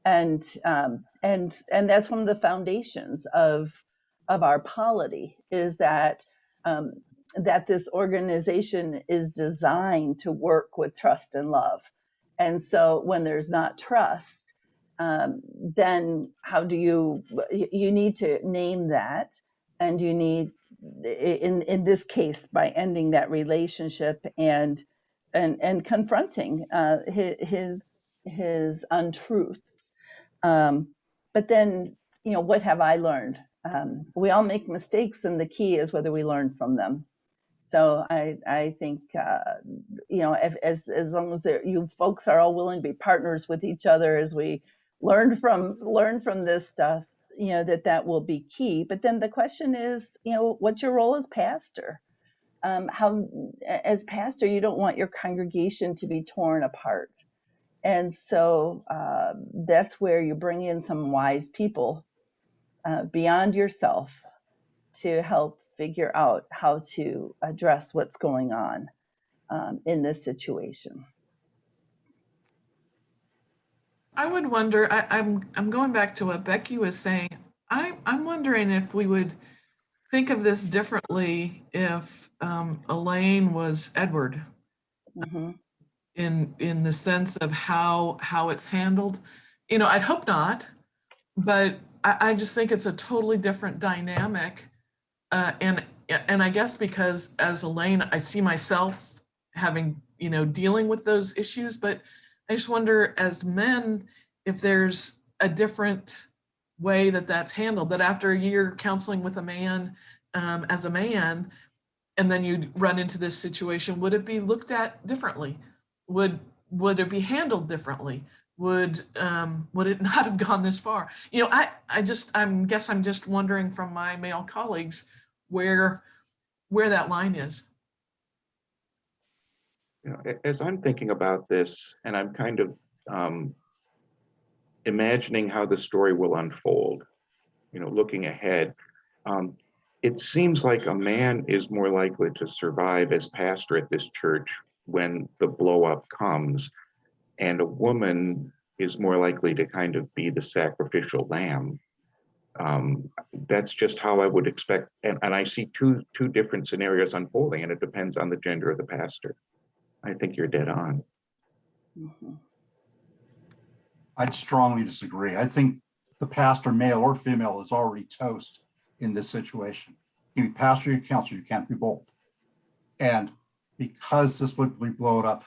and that's one of the foundations of our polity is that that this organization is designed to work with trust and love. And so when there's not trust, then how do you need to name that, and you need, in this case, by ending that relationship and confronting his untruths. But then, what have I learned? We all make mistakes, and the key is whether we learn from them. So I think, as long as you folks are all willing to be partners with each other as we learn from this stuff, that will be key. But then the question is, what's your role as pastor? As pastor, you don't want your congregation to be torn apart. And so that's where you bring in some wise people beyond yourself to help figure out how to address what's going on in this situation. I would wonder, I'm going back to what Becky was saying. I'm wondering if we would think of this differently if Elaine was Edward, Mm-hmm. in the sense of how it's handled. You know, I'd hope not, but I just think it's a totally different dynamic. And I guess because as Elaine, I see myself having, dealing with those issues, but I just wonder as men, if there's a different way that that's handled, that after a year counseling with a man, as a man, and then you run into this situation, would it be looked at differently? Would it be handled differently? Would it not have gone this far? I'm just wondering from my male colleagues where that line is. As I'm thinking about this, and I'm kind of imagining how the story will unfold, looking ahead, it seems like a man is more likely to survive as pastor at this church when the blow up comes, and a woman is more likely to kind of be the sacrificial lamb. That's just how I would expect, and I see two different scenarios unfolding, and it depends on the gender of the pastor. I think you're dead on. Mm-hmm. I'd strongly disagree. I think the pastor, male or female, is already toast in this situation. You can be pastor, you counselor, you can't be both. And because this would be blown up,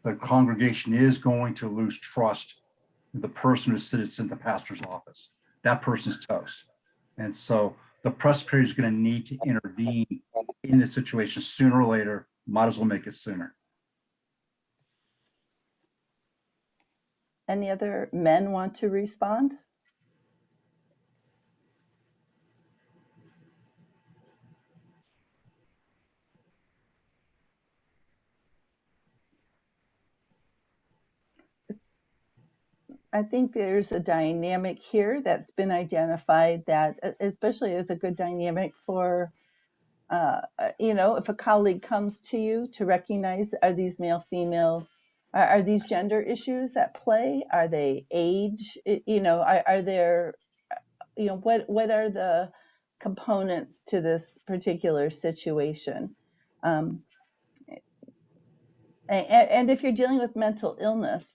the congregation is going to lose trust in the person who sits in the pastor's office. That person's toast. And so the presbytery is going to need to intervene in this situation sooner or later. Might as well make it sooner. Any other men want to respond? I think there's a dynamic here that's been identified that especially is a good dynamic for, if a colleague comes to you to recognize, are these male, female, are these gender issues at play? Are they age? Are there, what are the components to this particular situation? And if you're dealing with mental illness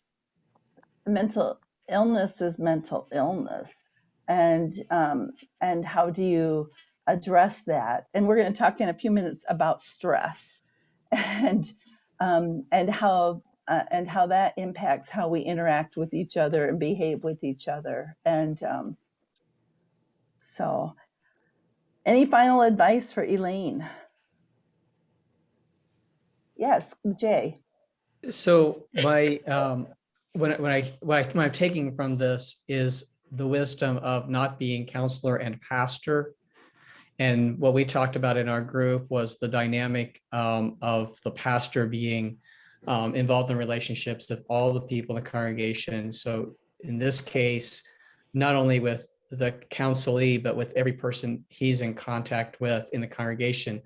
is mental illness, and how do you address that? And we're going to talk in a few minutes about stress, and how that impacts how we interact with each other and behave with each other. And so, any final advice for Elaine? Yes, Jay. So my what I'm taking from this is the wisdom of not being counselor and pastor. And what we talked about in our group was the dynamic of the pastor being involved in relationships with all the people in the congregation. So in this case, not only with the counselee, but with every person he's in contact with in the congregation,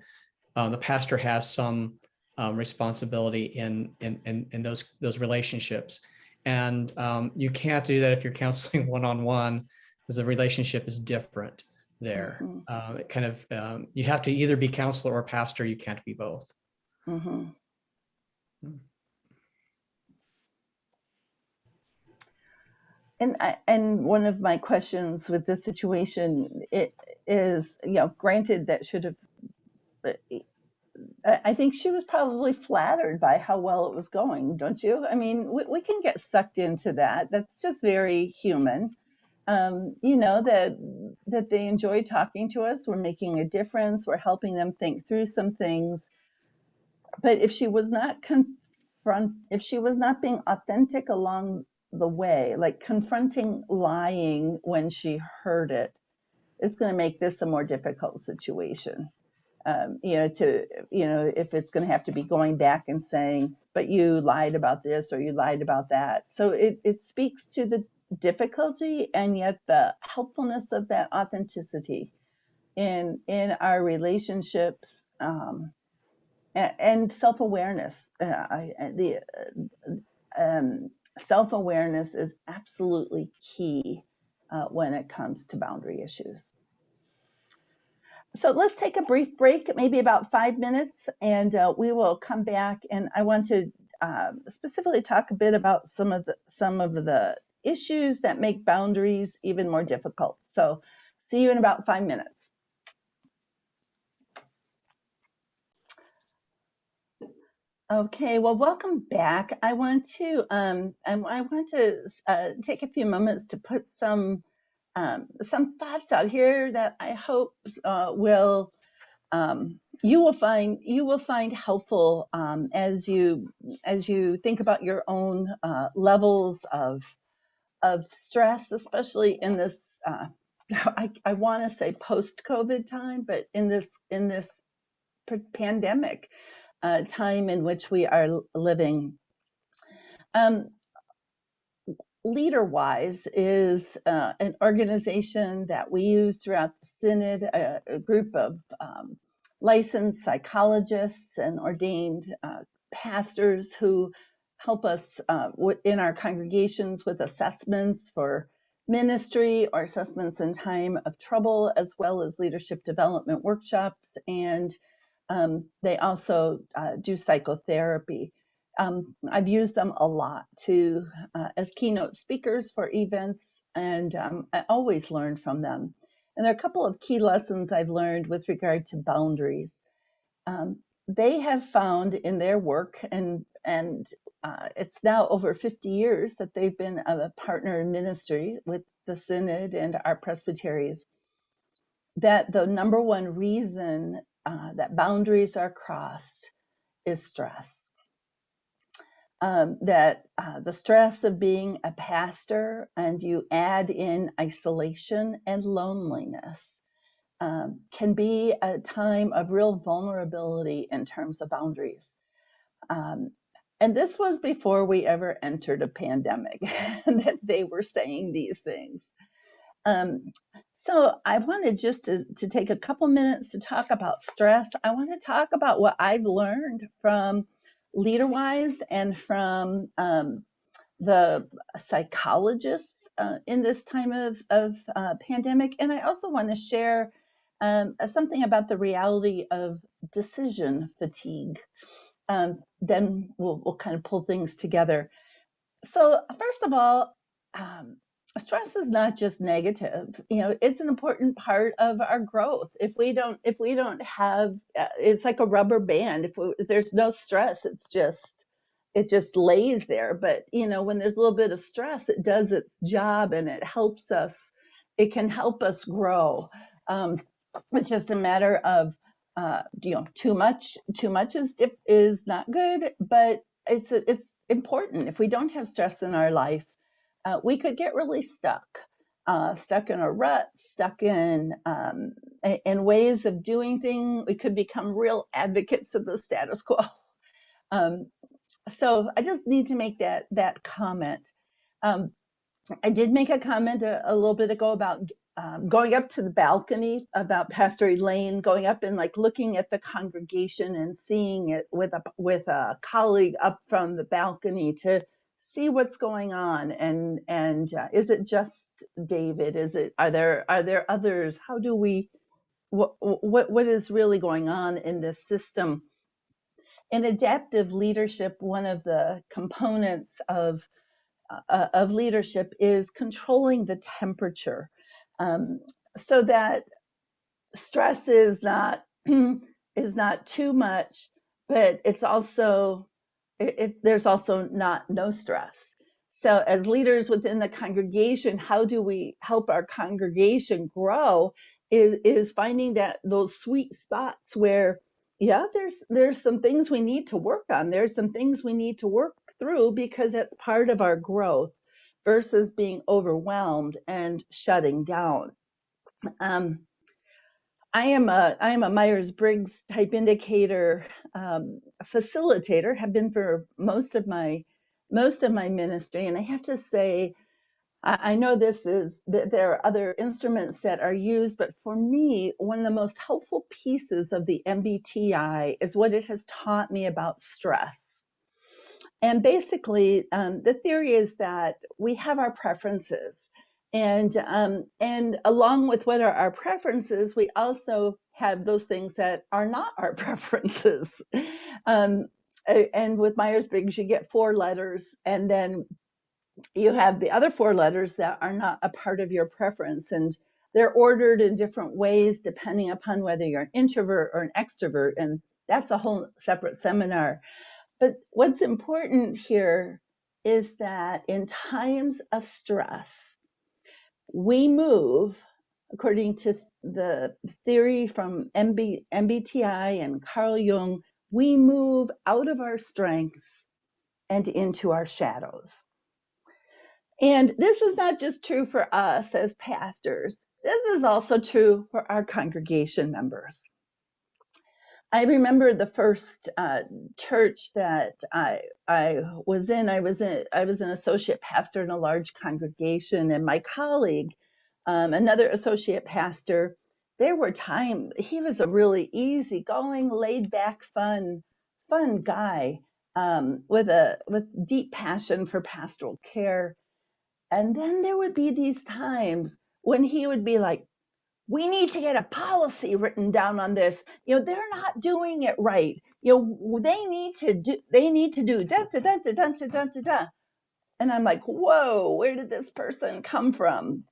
the pastor has some responsibility in those relationships. And you can't do that if you're counseling one-on-one, because the relationship is different there. Mm-hmm. It kind of, you have to either be counselor or pastor. You can't be both. Mm-hmm. And one of my questions with this situation, it is, granted that should have, I think she was probably flattered by how well it was going, don't you? I mean, we can get sucked into that. That's just very human. That they enjoy talking to us. We're making a difference. We're helping them think through some things. But if she was not if she was not being authentic along the way, like confronting lying when she heard it, it's going to make this a more difficult situation. If it's going to have to be going back and saying, but you lied about this or you lied about that. So it speaks to the difficulty and yet the helpfulness of that authenticity in our relationships, and self-awareness. self-awareness is absolutely key when it comes to boundary issues. So let's take a brief break, maybe about 5 minutes, and we will come back. And I want to specifically talk a bit about some of the issues that make boundaries even more difficult. So see you in about 5 minutes. Okay, well, welcome back. I want to take a few moments to put some thoughts out here that I hope will you will find helpful as you think about your own levels of stress, especially in this I want to say post-COVID time, but in this pandemic time in which we are living. LeaderWise is an organization that we use throughout the Synod, a group of licensed psychologists and ordained pastors who help us in our congregations with assessments for ministry or assessments in time of trouble, as well as leadership development workshops. And they also do psychotherapy. I've used them a lot as keynote speakers for events, and I always learn from them. And there are a couple of key lessons I've learned with regard to boundaries. They have found in their work, and it's now over 50 years that they've been a partner in ministry with the Synod and our presbyteries, that the number one reason that boundaries are crossed is stress. That the stress of being a pastor, and you add in isolation and loneliness, can be a time of real vulnerability in terms of boundaries. And this was before we ever entered a pandemic, that they were saying these things. So I wanted just to take a couple minutes to talk about stress. I want to talk about what I've learned from LeaderWise and from the psychologists in this time of pandemic. And I also want to share something about the reality of decision fatigue. Then we'll kind of pull things together. So first of all, stress is not just negative. It's an important part of our growth. If we don't have, it's like a rubber band. If there's no stress, it just lays there. But when there's a little bit of stress, it does its job, and it helps us. It can help us grow. It's just a matter of too much is not good, but it's important. If we don't have stress in our life, we could get really stuck in a rut, stuck in ways of doing things. We could become real advocates of the status quo. So I just need to make that comment. I did make a comment a little bit ago about going up to the balcony, about Pastor Elaine going up and looking at the congregation and seeing it with a colleague up from the balcony to see what's going on, and is it just David? Are there others? How do we what is really going on in this system? In adaptive leadership, one of the components of leadership is controlling the temperature, so that stress is not too much, but it's also there's also no stress. So as leaders within the congregation, how do we help our congregation grow is finding those sweet spots where, there's some things we need to work on. There's some things we need to work through, because that's part of our growth, versus being overwhelmed and shutting down. I am a Myers-Briggs type indicator facilitator, have been for most of my ministry, and I have to say, I know that there are other instruments that are used, but for me, one of the most helpful pieces of the MBTI is what it has taught me about stress. And basically, the theory is that we have our preferences, and along with what are our preferences, we also have those things that are not our preferences. And with Myers-Briggs, you get 4 letters, and then you have the other 4 letters that are not a part of your preference, and they're ordered in different ways depending upon whether you're an introvert or an extrovert, and that's a whole separate seminar. But what's important here is that in times of stress, we move, according to the theory from MBTI and Carl Jung, we move out of our strengths and into our shadows. And this is not just true for us as pastors. This is also true for our congregation members. I remember the first church that I was in. I was an associate pastor in a large congregation, and my colleague, another associate pastor, there were times he was a really easygoing, laid-back, fun guy with deep passion for pastoral care. And then there would be these times when he would be like, we need to get a policy written down on this. They're not doing it right. They need to do da da da da da da da da. And I'm like, whoa, where did this person come from?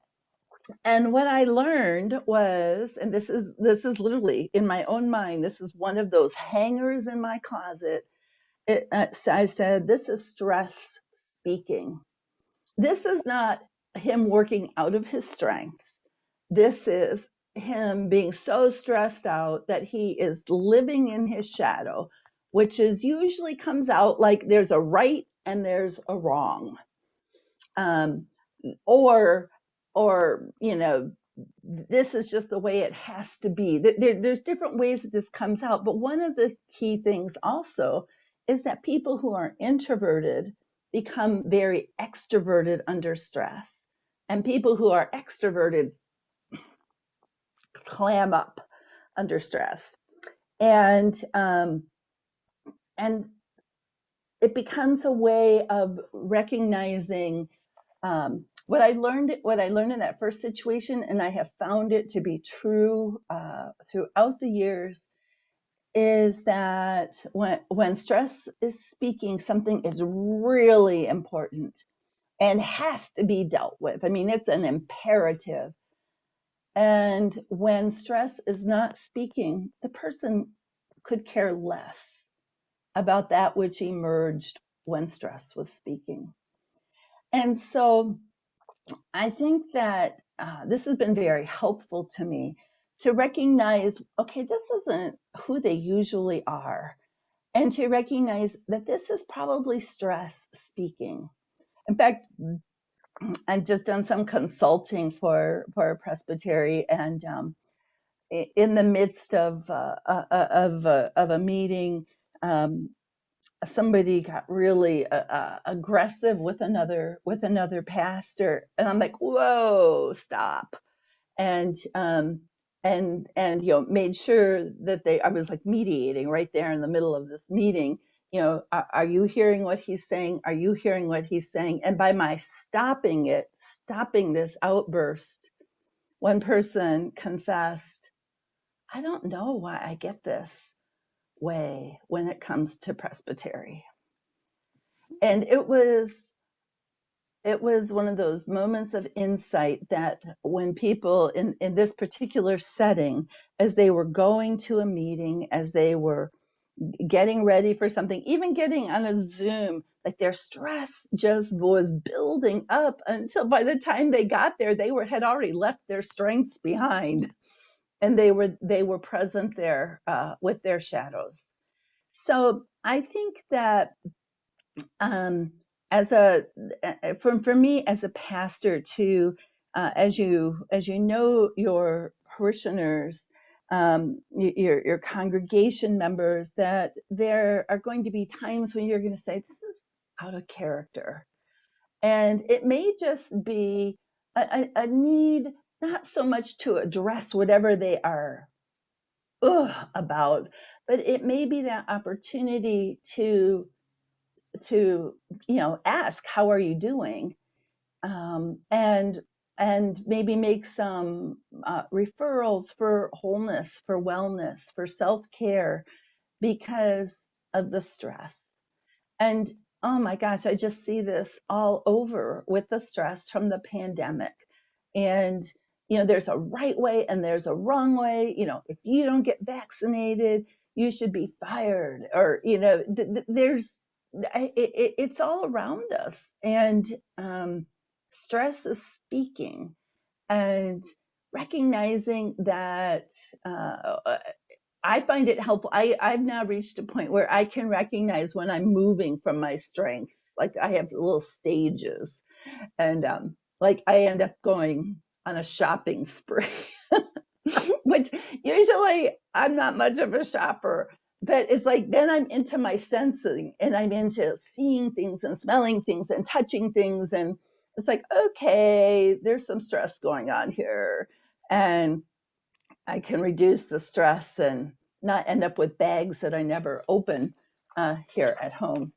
And what I learned was, and this is literally in my own mind, this is one of those hangers in my closet. I said, this is stress speaking. This is not him working out of his strengths. This is him being so stressed out that he is living in his shadow, which is usually comes out like there's a right and there's a wrong. Or this is just the way it has to be. There's different ways that this comes out. But one of the key things also is that people who are introverted become very extroverted under stress. And people who are extroverted clam up under stress. And it becomes a way of recognizing what I learned in that first situation, and I have found it to be true throughout the years, is that when stress is speaking, something is really important and has to be dealt with. I mean, it's an imperative. And when stress is not speaking, the person could care less about that which emerged when stress was speaking. And so I think that this has been very helpful to me to recognize, okay, this isn't who they usually are, and to recognize that this is probably stress speaking. In fact, I've just done some consulting for a presbytery, and in the midst of a meeting, somebody got really aggressive with another pastor, and I'm like, whoa, stop. And made sure that I was like mediating right there in the middle of this meeting. Are you hearing what he's saying? Are you hearing what he's saying? And by my stopping this outburst, one person confessed, I don't know why I get this way when it comes to presbytery. And it was one of those moments of insight that when people in this particular setting, as they were going to a meeting, as they were getting ready for something, even getting on a Zoom, like their stress just was building up until by the time they got there, they had already left their strengths behind, and they were present there with their shadows. So I think that for me as a pastor too, as you know your parishioners, your congregation members, that there are going to be times when you're going to say, this is out of character. And it may just be a need, not so much to address whatever they are about, but it may be that opportunity to ask, how are you doing? And maybe make some referrals for wholeness, for wellness, for self-care because of the stress. And oh my gosh, I just see this all over with the stress from the pandemic. And, there's a right way and there's a wrong way. If you don't get vaccinated, you should be fired. Or, it's all around us. And stress is speaking, and recognizing that I find it helpful. I've now reached a point where I can recognize when I'm moving from my strengths. Like I have little stages, and like I end up going on a shopping spree, which usually I'm not much of a shopper, but it's like then I'm into my sensing, and I'm into seeing things and smelling things and touching things, and it's like, okay, there's some stress going on here, and I can reduce the stress and not end up with bags that I never open here at home.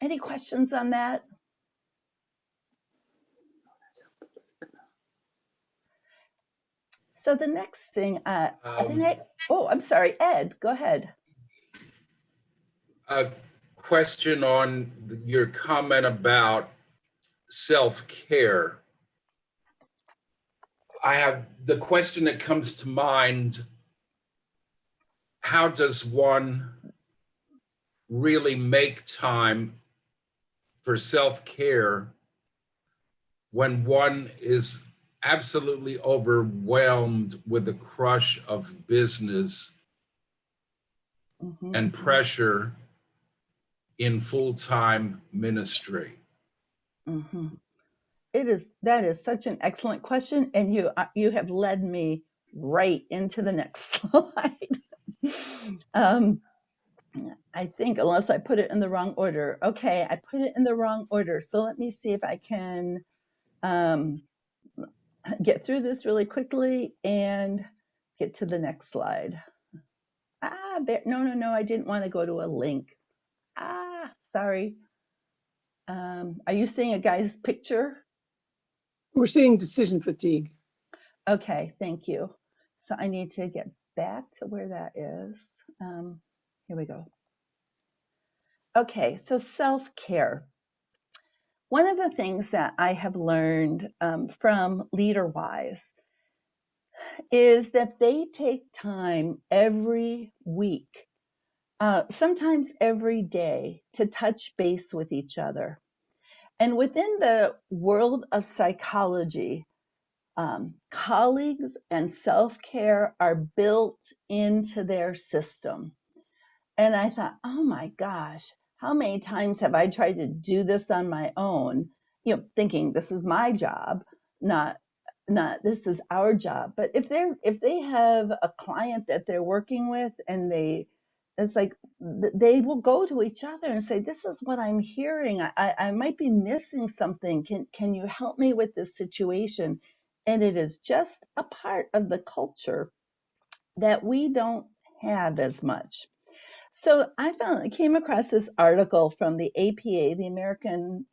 Any questions on that? So the next thing, I'm sorry, Ed, go ahead. A question on your comment about self-care. I have the question that comes to mind: how does one really make time for self-care when one is absolutely overwhelmed with the crush of business and pressure in full-time ministry? That is such an excellent question, and you have led me right into the next slide. I think, unless I put it in the wrong order. Okay, I put it in the wrong order. So let me see if I can get through this really quickly and get to the next slide. No, I didn't want to go to a link. Sorry. Are you seeing a guy's picture? We're seeing decision fatigue. Okay, thank you. So I need to get back to where that is. Here we go. Okay, so self-care. One of the things that I have learned from LeaderWise is that they take time every week, sometimes every day, to touch base with each other. And within the world of psychology, colleagues and self-care are built into their system. And I thought, oh my gosh, how many times have I tried to do this on my own, thinking this is my job, not this is our job. But if they have a client that they're working with, and it's like they will go to each other and say, this is what I'm hearing. I might be missing something. Can you help me with this situation? And it is just a part of the culture that we don't have as much. So I came across this article from the APA, the American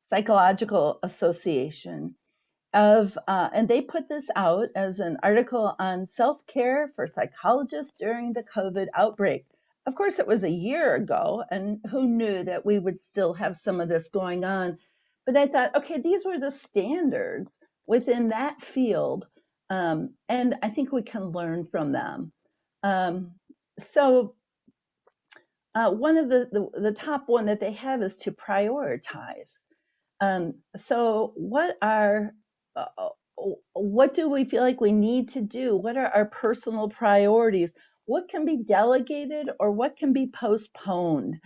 Psychological Association, and they put this out as an article on self-care for psychologists during the COVID outbreak. Of course, it was a year ago, and who knew that we would still have some of this going on. But I thought, okay, these were the standards within that field, and I think we can learn from them. So one of the top one that they have is to prioritize. So what do we feel like we need to do? What are our personal priorities? What can be delegated or what can be postponed?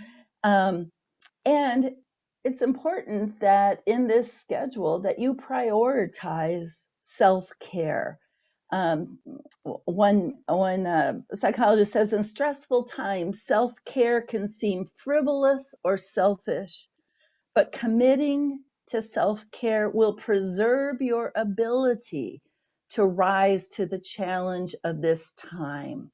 And it's important that in this schedule that you prioritize self-care. One psychologist says, in stressful times, self-care can seem frivolous or selfish, but committing to self-care will preserve your ability to rise to the challenge of this time.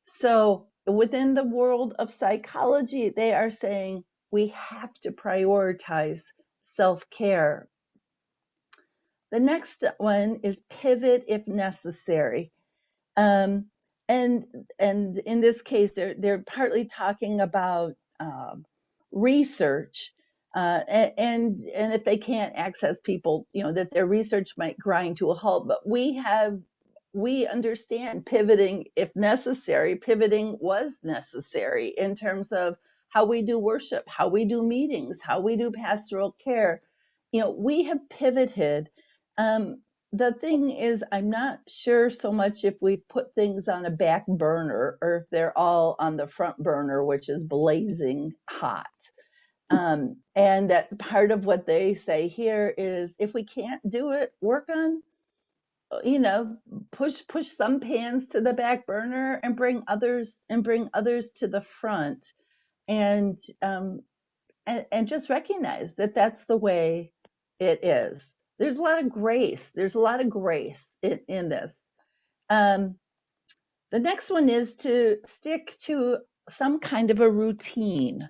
So within the world of psychology, they are saying we have to prioritize self-care. The next one is pivot if necessary. And in this case, they're partly talking about research, and if they can't access people, that their research might grind to a halt. But we understand pivoting if necessary. Pivoting was necessary in terms of how we do worship, how we do meetings, how we do pastoral care. We have pivoted. The thing is, I'm not sure so much if we put things on a back burner or if they're all on the front burner, which is blazing hot. And that's part of what they say here is if we can't do it, work on, push some pans to the back burner and bring others to the front, and just recognize that that's the way it is. There's a lot of grace. There's a lot of grace in this. The next one is to stick to some kind of a routine,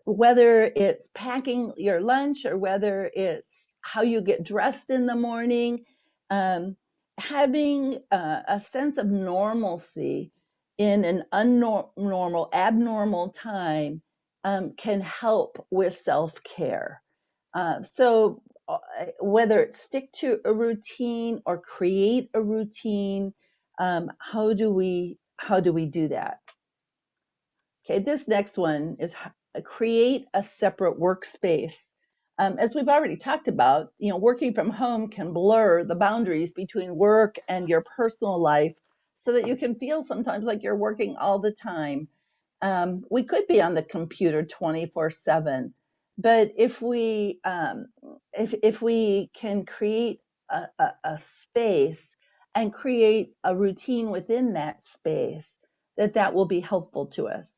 whether it's packing your lunch or whether it's how you get dressed in the morning. Having a sense of normalcy in an abnormal time can help with self-care. So whether it's stick to a routine or create a routine, how do we do that? Okay, this next one is create a separate workspace. As we've already talked about, working from home can blur the boundaries between work and your personal life so that you can feel sometimes like you're working all the time. We could be on the computer 24/7, but if we can create a space and create a routine within that space, that will be helpful to us.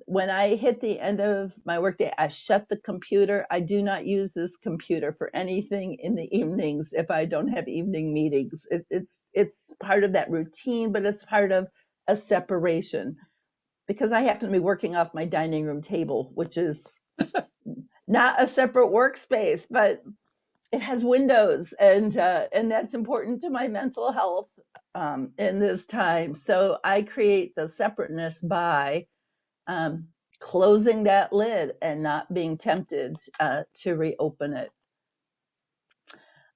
When I hit the end of my workday, I shut the computer. I do not use this computer for anything in the evenings if I don't have evening meetings. It's part of that routine, but it's part of a separation, because I happen to be working off my dining room table, which is not a separate workspace, but it has windows, and that's important to my mental health in this time. So I create the separateness by closing that lid and not being tempted to reopen it.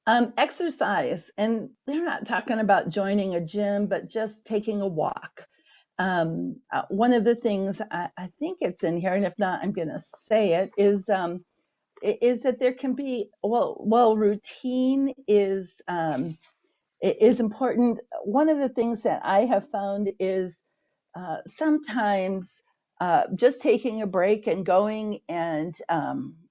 Exercise, and they're not talking about joining a gym, but just taking a walk. One of the things I think it's in here, and if not, I'm going to say it, is that there can be, routine is important. One of the things that I have found is sometimes just taking a break and going and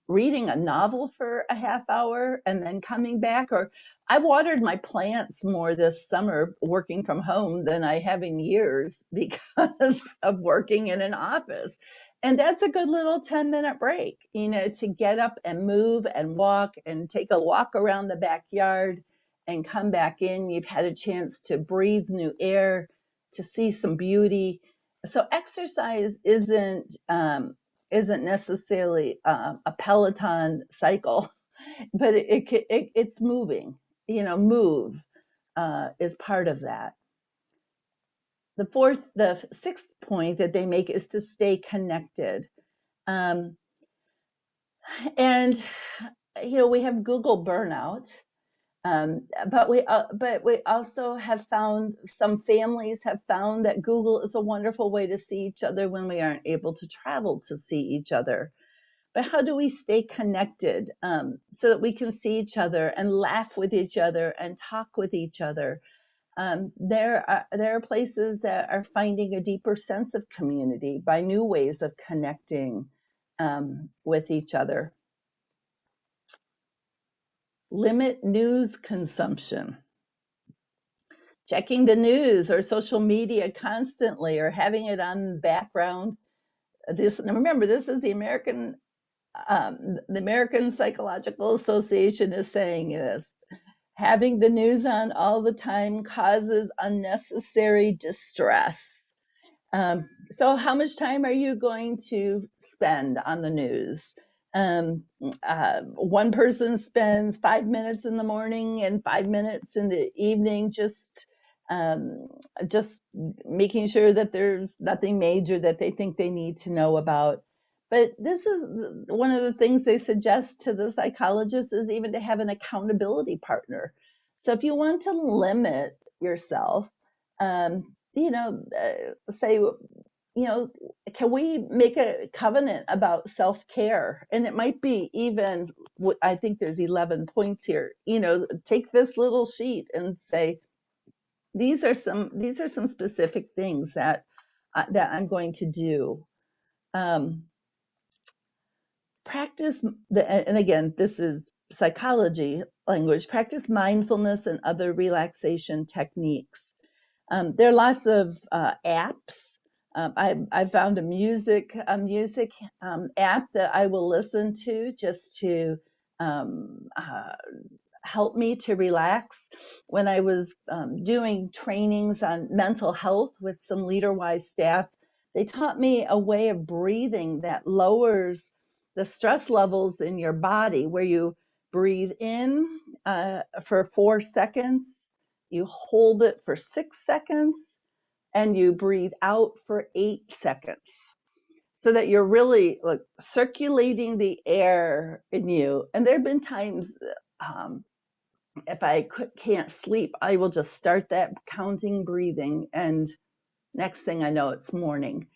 reading a novel for a half hour and then coming back. Or I watered my plants more this summer working from home than I have in years because of working in an office. And that's a good little 10-minute break, to get up and move and walk and take a walk around the backyard and come back in. You've had a chance to breathe new air, to see some beauty. So exercise isn't necessarily a Peloton cycle, but it's moving. Move is part of that. The sixth point that they make is to stay connected, and we have Google burnout. But we also have found, some families have found that Google is a wonderful way to see each other when we aren't able to travel to see each other. But how do we stay connected so that we can see each other and laugh with each other and talk with each other? There are places that are finding a deeper sense of community by new ways of connecting with each other. Limit news consumption. Checking the news or social media constantly or having it on background. Remember, this is the American Psychological Association is saying this. Having the news on all the time causes unnecessary distress. So how much time are you going to spend on the news? One person spends 5 minutes in the morning and 5 minutes in the evening, just making sure that there's nothing major that they think they need to know about. But this is one of the things they suggest to the psychologist, is even to have an accountability partner. So if you want to limit yourself, say, can we make a covenant about self-care? And it might be even, I think there's 11 points here, take this little sheet and say, these are some specific things that I'm going to do. Practice and again, this is psychology language, practice mindfulness and other relaxation techniques. There are lots of apps. I found a music app that I will listen to just to help me to relax. When I was doing trainings on mental health with some LeaderWise staff, they taught me a way of breathing that lowers the stress levels in your body, where you breathe in for 4 seconds, you hold it for 6 seconds, and you breathe out for 8 seconds, so that you're really circulating the air in you. And there have been times if I can't sleep, I will just start that counting breathing, and next thing I know, it's morning.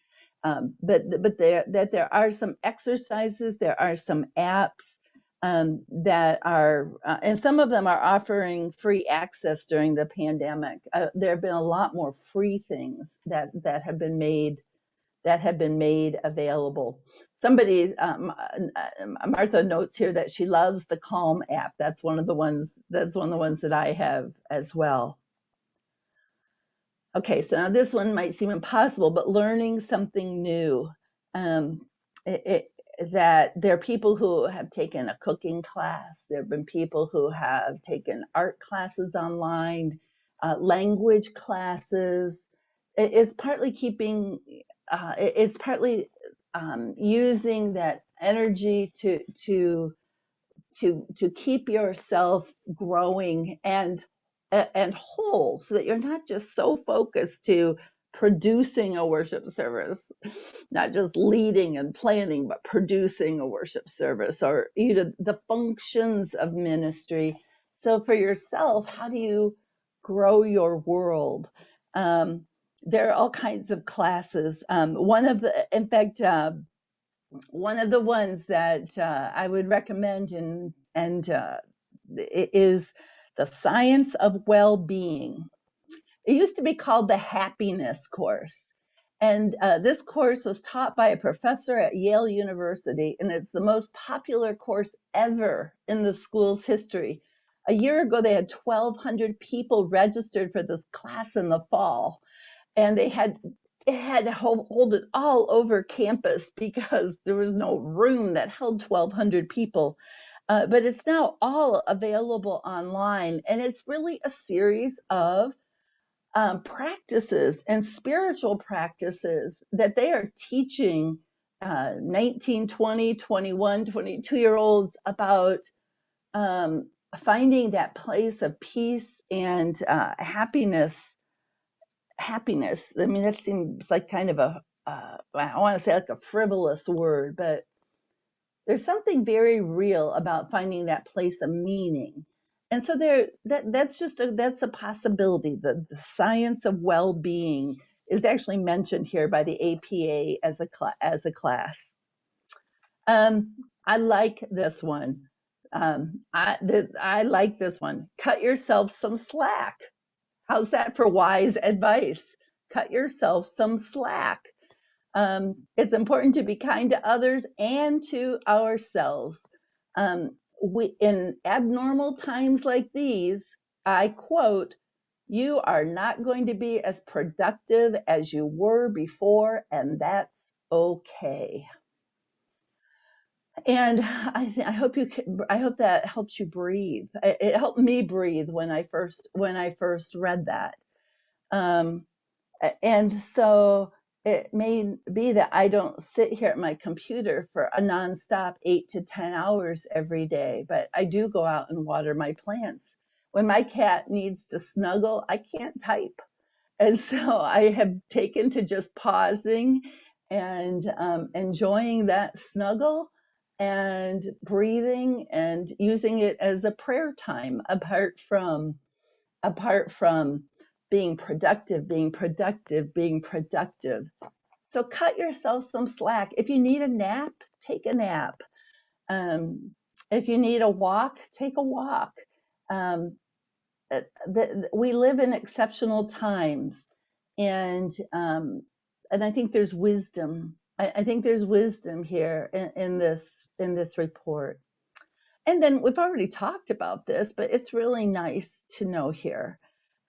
But there are some exercises, there are some apps that are, and some of them are offering free access during the pandemic. There have been a lot more free things that have been made available. Somebody, Martha notes here that she loves the Calm app. That's one of the ones that I have as well. Okay, so now this one might seem impossible, but learning something new. That there are people who have taken a cooking class. There have been people who have taken art classes online, language classes. It's partly keeping, it's partly using that energy to keep yourself growing and whole, so that you're not just so focused to producing a worship service, not just leading and planning, but producing a worship service, or the functions of ministry. So for yourself, how do you grow your world? There are all kinds of classes. One of the ones that I would recommend is the Science of Well-Being. It used to be called the Happiness Course. And this course was taught by a professor at Yale University, and it's the most popular course ever in the school's history. A year ago, they had 1,200 people registered for this class in the fall, and it had to hold it all over campus because there was no room that held 1,200 people. But it's now all available online, and it's really a series of practices and spiritual practices that they are teaching 19, 20, 21, 22-year-olds about finding that place of peace and happiness. I mean, that seems like kind of I want to say like a frivolous word, but there's something very real about finding that place of meaning. And so that's a possibility. The science of well-being is actually mentioned here by the APA as a class. I like this one. I like this one. Cut yourself some slack. How's that for wise advice? Cut yourself some slack. It's important to be kind to others and to ourselves. In abnormal times like these, I quote, "You are not going to be as productive as you were before, and that's okay." And I hope that helps you breathe. It helped me breathe when I first read that. And so it may be that I don't sit here at my computer for a nonstop 8 to 10 hours every day, but I do go out and water my plants. When my cat needs to snuggle, I can't type. And so I have taken to just pausing and enjoying that snuggle and breathing and using it as a prayer time apart from being productive, being productive, being productive. So cut yourself some slack. If you need a nap, take a nap. If you need a walk, take a walk. We live in exceptional times, and I think there's wisdom. I think there's wisdom here in this report. And then we've already talked about this, but it's really nice to know here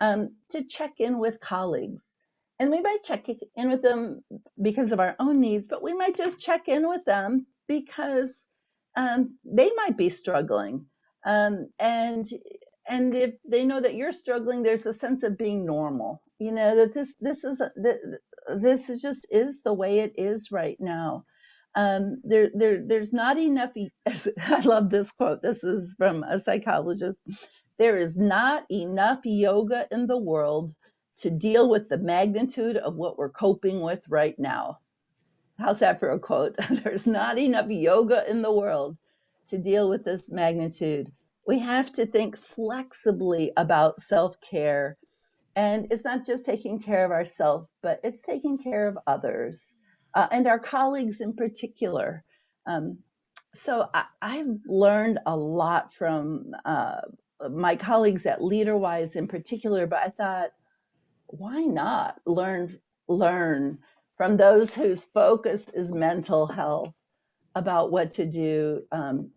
to check in with colleagues. And we might check in with them because of our own needs, but we might just check in with them because they might be struggling. And if they know that you're struggling, there's a sense of being normal. You know that this is just is the way it is right now. There's not enough. I love this quote. This is from a psychologist. There is not enough yoga in the world to deal with the magnitude of what we're coping with right now. How's that for a quote? There's not enough yoga in the world to deal with this magnitude. We have to think flexibly about self-care. And it's not just taking care of ourselves, but it's taking care of others and our colleagues in particular. So I've learned a lot from my colleagues at LeaderWise in particular, but I thought, why not learn from those whose focus is mental health about what to do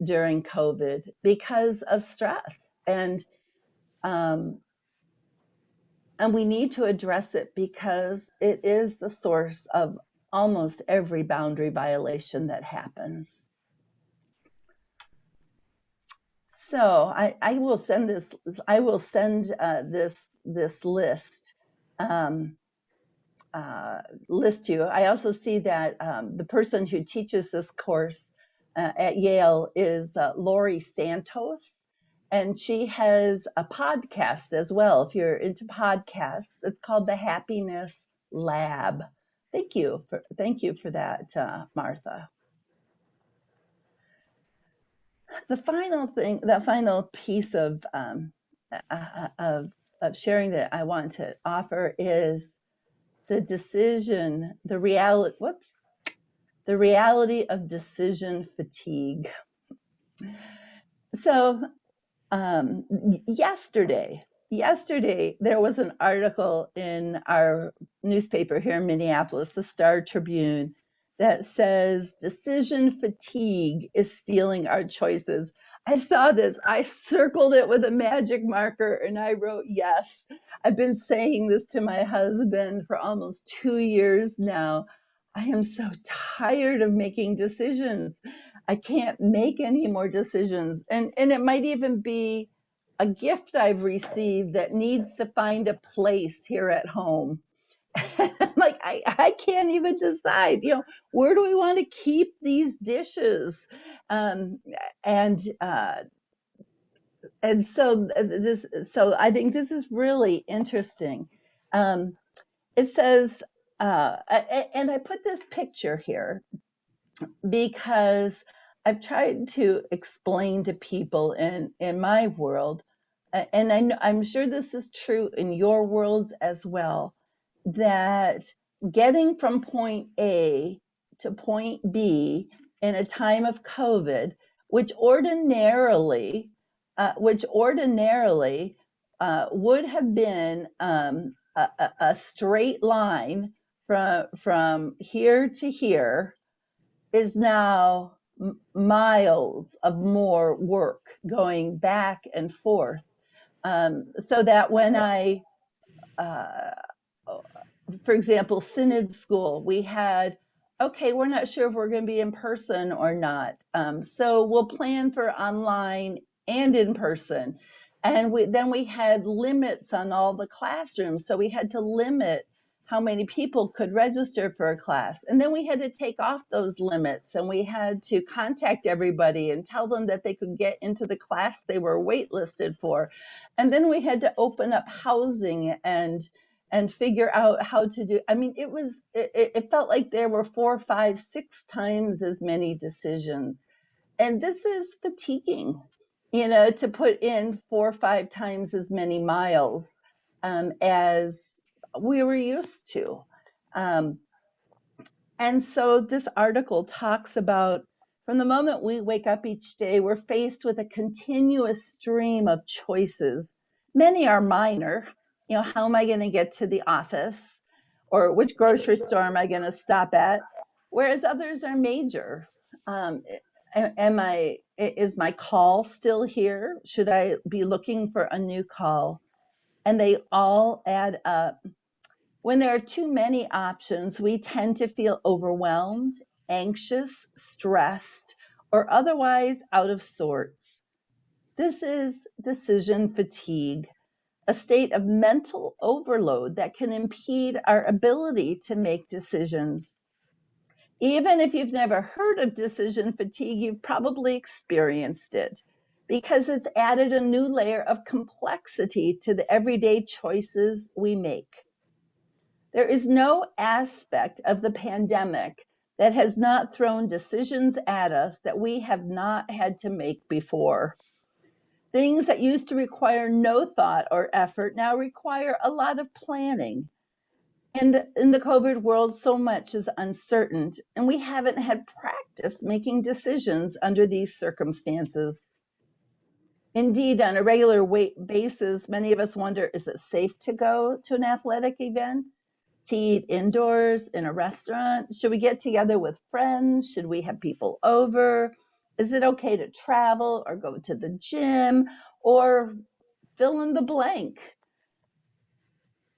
during COVID because of stress. And we need to address it because it is the source of almost every boundary violation that happens. So I will send this. I will send this list list to you. I also see that the person who teaches this course at Yale is Lori Santos, and she has a podcast as well. If you're into podcasts, it's called the Happiness Lab. Thank you for that, Martha. The final piece of sharing that I want to offer is the reality of decision fatigue. So yesterday there was an article in our newspaper here in Minneapolis, the Star Tribune, that says decision fatigue is stealing our choices. I saw this, I circled it with a magic marker and I wrote yes. I've been saying this to my husband for almost 2 years now. I am so tired of making decisions. I can't make any more decisions. And it might even be a gift I've received that needs to find a place here at home. Like, I can't even decide, where do we want to keep these dishes? And so I think this is really interesting. It says, and I put this picture here because I've tried to explain to people in my world, and I'm sure this is true in your worlds as well, that getting from point A to point B in a time of COVID, which ordinarily would have been a straight line from here to here, is now miles of more work going back and forth. So that when for example, Synod School, we had, okay, we're not sure if we're going to be in person or not. So we'll plan for online and in person. And then we had limits on all the classrooms. So we had to limit how many people could register for a class. And then we had to take off those limits, and we had to contact everybody and tell them that they could get into the class they were waitlisted for. And then we had to open up housing and figure out how to do. I mean, it felt like there were 4, 5, 6 times as many decisions. And this is fatiguing, to put in 4 or 5 times as many miles as we were used to. And so this article talks about, from the moment we wake up each day, we're faced with a continuous stream of choices. Many are minor. How am I going to get to the office? Or which grocery store am I going to stop at? Whereas others are major. Is my call still here? Should I be looking for a new call? And they all add up. When there are too many options, we tend to feel overwhelmed, anxious, stressed, or otherwise out of sorts. This is decision fatigue, a state of mental overload that can impede our ability to make decisions. Even if you've never heard of decision fatigue, you've probably experienced it because it's added a new layer of complexity to the everyday choices we make. There is no aspect of the pandemic that has not thrown decisions at us that we have not had to make before. Things that used to require no thought or effort now require a lot of planning. And in the COVID world, so much is uncertain, and we haven't had practice making decisions under these circumstances. Indeed, on a regular basis, many of us wonder, is it safe to go to an athletic event, to eat indoors in a restaurant? Should we get together with friends? Should we have people over? Is it okay to travel or go to the gym or fill in the blank?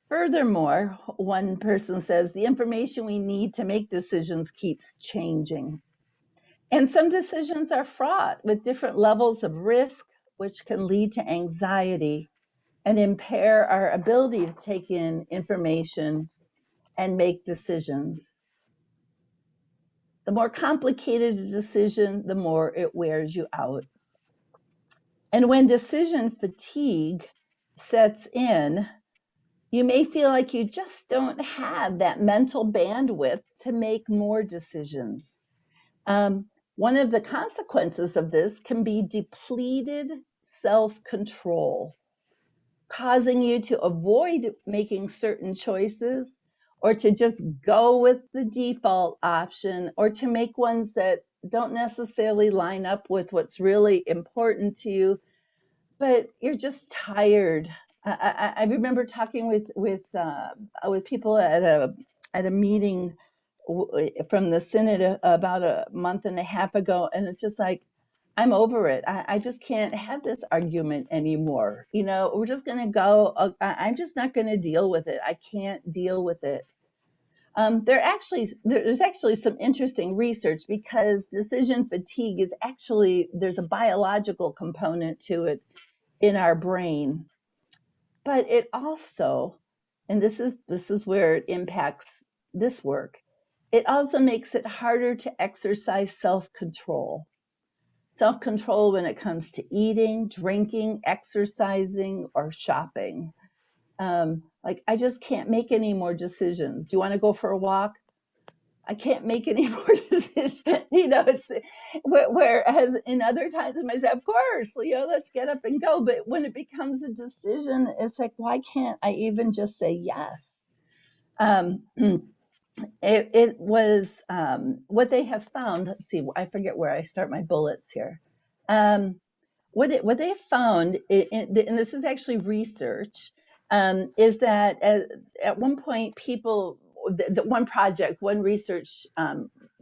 Furthermore, one person says, the information we need to make decisions keeps changing. And some decisions are fraught with different levels of risk, which can lead to anxiety and impair our ability to take in information and make decisions. The more complicated a decision, the more it wears you out. And when decision fatigue sets in, you may feel like you just don't have that mental bandwidth to make more decisions. One of the consequences of this can be depleted self-control, causing you to avoid making certain choices or to just go with the default option or to make ones that don't necessarily line up with what's really important to you, but you're just tired. I remember talking with people at a meeting from the Synod about a month and a half ago, and it's just like, I'm over it. I just can't have this argument anymore. We're just going to go. I'm just not going to deal with it. I can't deal with it. There's actually some interesting research because decision fatigue is there's a biological component to it in our brain, but it also, and this is where it impacts this work, it also makes it harder to exercise self-control when it comes to eating, drinking, exercising, or shopping. Like, I just can't make any more decisions. Do you want to go for a walk? I can't make any more decisions. It's whereas in other times I might say, of course, let's get up and go. But when it becomes a decision, it's like, why can't I even just say yes? It was what they have found. Let's see, I forget where I start my bullets here. What they found, and this is actually research, is that at one point one research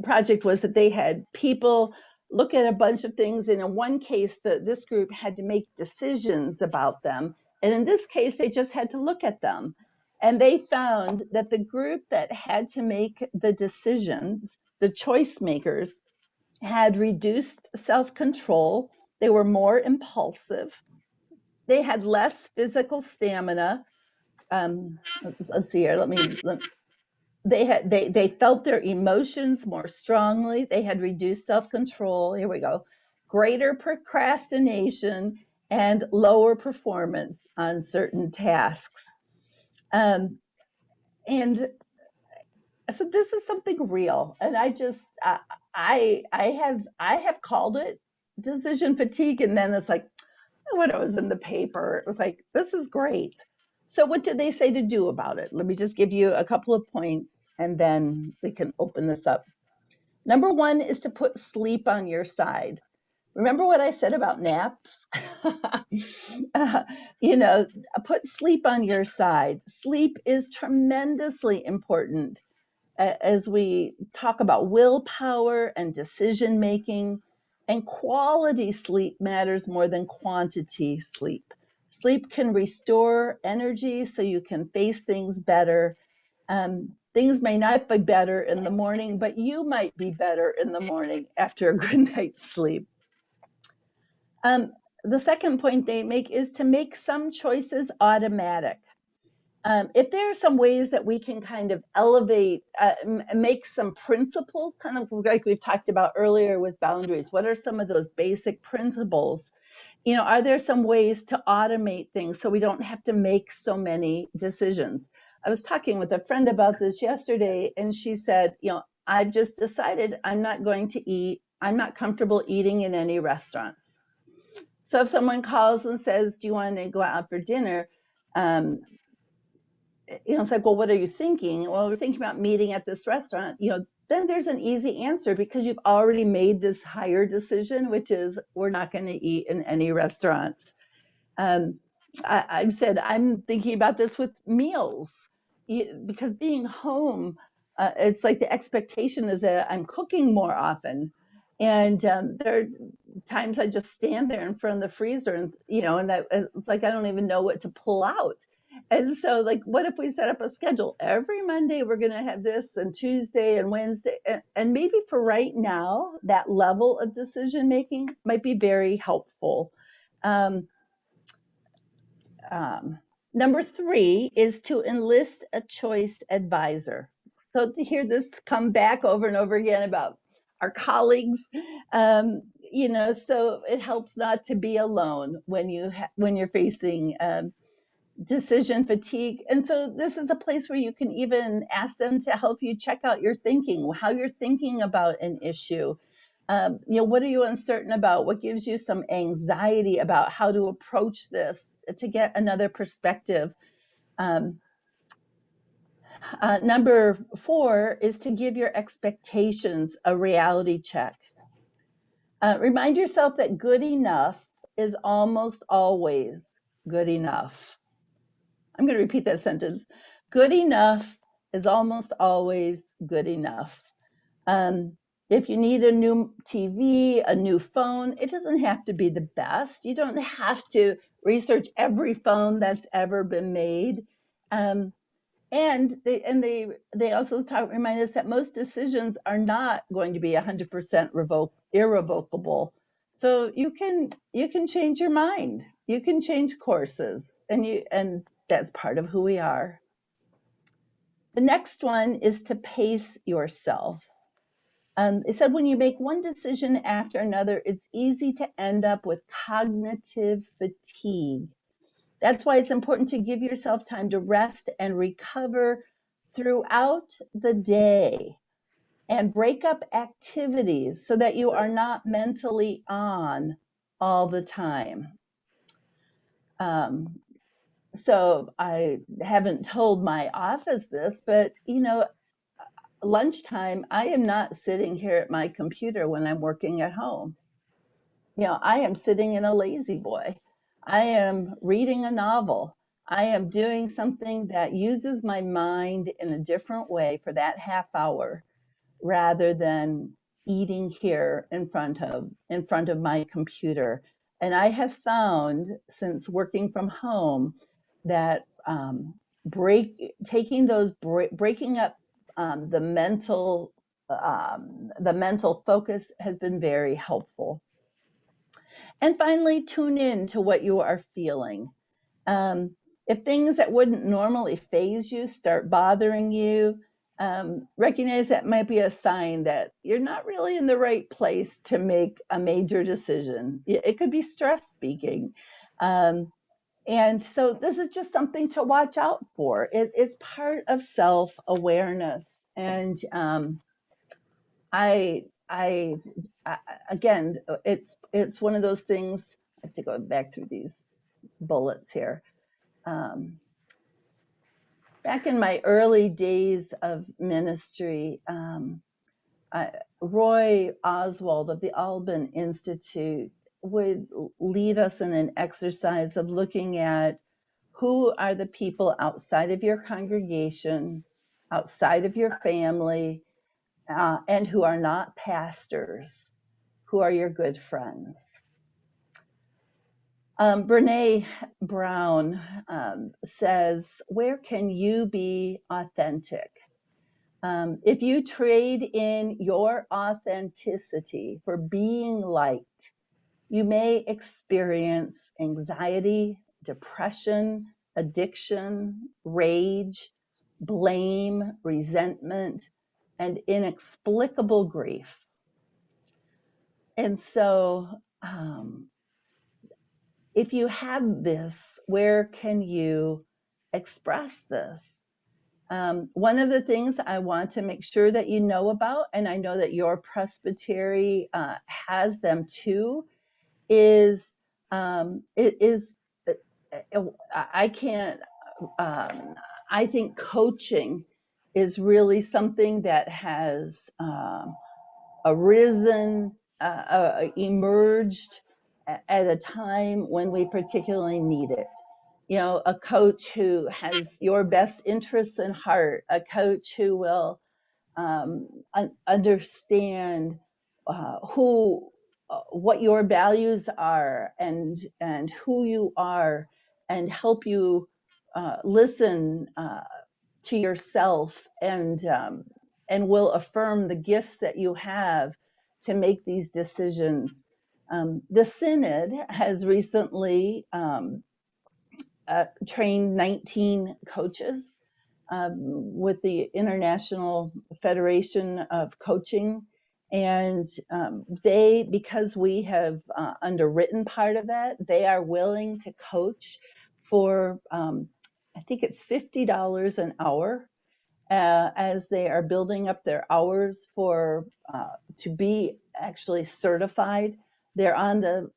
project was that they had people look at a bunch of things, and in one case, this group had to make decisions about them, and in this case, they just had to look at them. And they found that the group that had to make the decisions, the choice makers, had reduced self-control. They were more impulsive. They had less physical stamina. Let's see here. they felt their emotions more strongly. They had reduced self-control. Here we go. Greater procrastination and lower performance on certain tasks. And so this is something real. And I have called it decision fatigue. And then it's like, when it was in the paper, it was like, this is great. So what do they say to do about it? Let me just give you a couple of points and then we can open this up. Number one is to put sleep on your side. Remember what I said about naps? Put sleep on your side. Sleep is tremendously important as we talk about willpower and decision making. And quality sleep matters more than quantity sleep. Sleep can restore energy so you can face things better. Things may not be better in the morning, but you might be better in the morning after a good night's sleep. The second point they make is to make some choices automatic. If there are some ways that we can kind of elevate, make some principles, kind of like we've talked about earlier with boundaries, what are some of those basic principles? Are there some ways to automate things so we don't have to make so many decisions? I was talking with a friend about this yesterday, and she said, I've just decided I'm not comfortable eating in any restaurants. So if someone calls and says, do you want to go out for dinner? It's like, well, what are you thinking? Well, we're thinking about meeting at this restaurant. Then there's an easy answer because you've already made this higher decision, which is we're not going to eat in any restaurants. I've said I'm thinking about this with meals because being home, it's like the expectation is that I'm cooking more often. And there are times I just stand there in front of the freezer and, it's like I don't even know what to pull out. And so, like, what if we set up a schedule? Every Monday, we're going to have this, and Tuesday and Wednesday. And maybe for right now, that level of decision making might be very helpful. Number 3 is to enlist a choice advisor. So to hear this come back over and over again about our colleagues, so it helps not to be alone when you're facing decision fatigue. And so this is a place where you can even ask them to help you check out your thinking, how you're thinking about an issue. What are you uncertain about? What gives you some anxiety about how to approach this to get another perspective? Number 4 is to give your expectations a reality check. Remind yourself that good enough is almost always good enough. I'm going to repeat that sentence. Good enough is almost always good enough. If you need a new TV, a new phone, it doesn't have to be the best. You don't have to research every phone that's ever been made. And they also remind us that most decisions are not going to be 100% irrevocable. So you can change your mind. You can change courses, and that's part of who we are. The next one is to pace yourself. It said when you make one decision after another, it's easy to end up with cognitive fatigue. That's why it's important to give yourself time to rest and recover throughout the day and break up activities so that you are not mentally on all the time. So I haven't told my office this, but lunchtime, I am not sitting here at my computer when I'm working at home. I am sitting in a lazy boy. I am reading a novel. I am doing something that uses my mind in a different way for that half hour rather than eating here in front of my computer. And I have found since working from home that breaking up the mental focus has been very helpful. And finally, tune in to what you are feeling. If things that wouldn't normally faze you start bothering you, recognize that might be a sign that you're not really in the right place to make a major decision. It could be stress speaking. And so this is just something to watch out for. It's part of self-awareness. And again, it's one of those things. I have to go back through these bullets here. Back in my early days of ministry, Roy Oswald of the Alban Institute would lead us in an exercise of looking at who are the people outside of your congregation, outside of your family, and who are not pastors, who are your good friends. Brene Brown says, where can you be authentic? If you trade in your authenticity for being liked, you may experience anxiety, depression, addiction, rage, blame, resentment, and inexplicable grief. And so, if you have this, where can you express this? One of the things I want to make sure that you know about, and I know that your presbytery has them too, is I can't. I think coaching is really something that has arisen, emerged at a time when we particularly need it. You know, a coach who has your best interests in heart, a coach who will understand what your values are and who you are, and help you listen to yourself, and will affirm the gifts that you have to make these decisions. The Synod has recently trained 19 coaches with the International Federation of Coaching. And because we have underwritten part of that, they are willing to coach for, I think it's $50 an hour, as they are building up their hours for to be actually certified. They're on the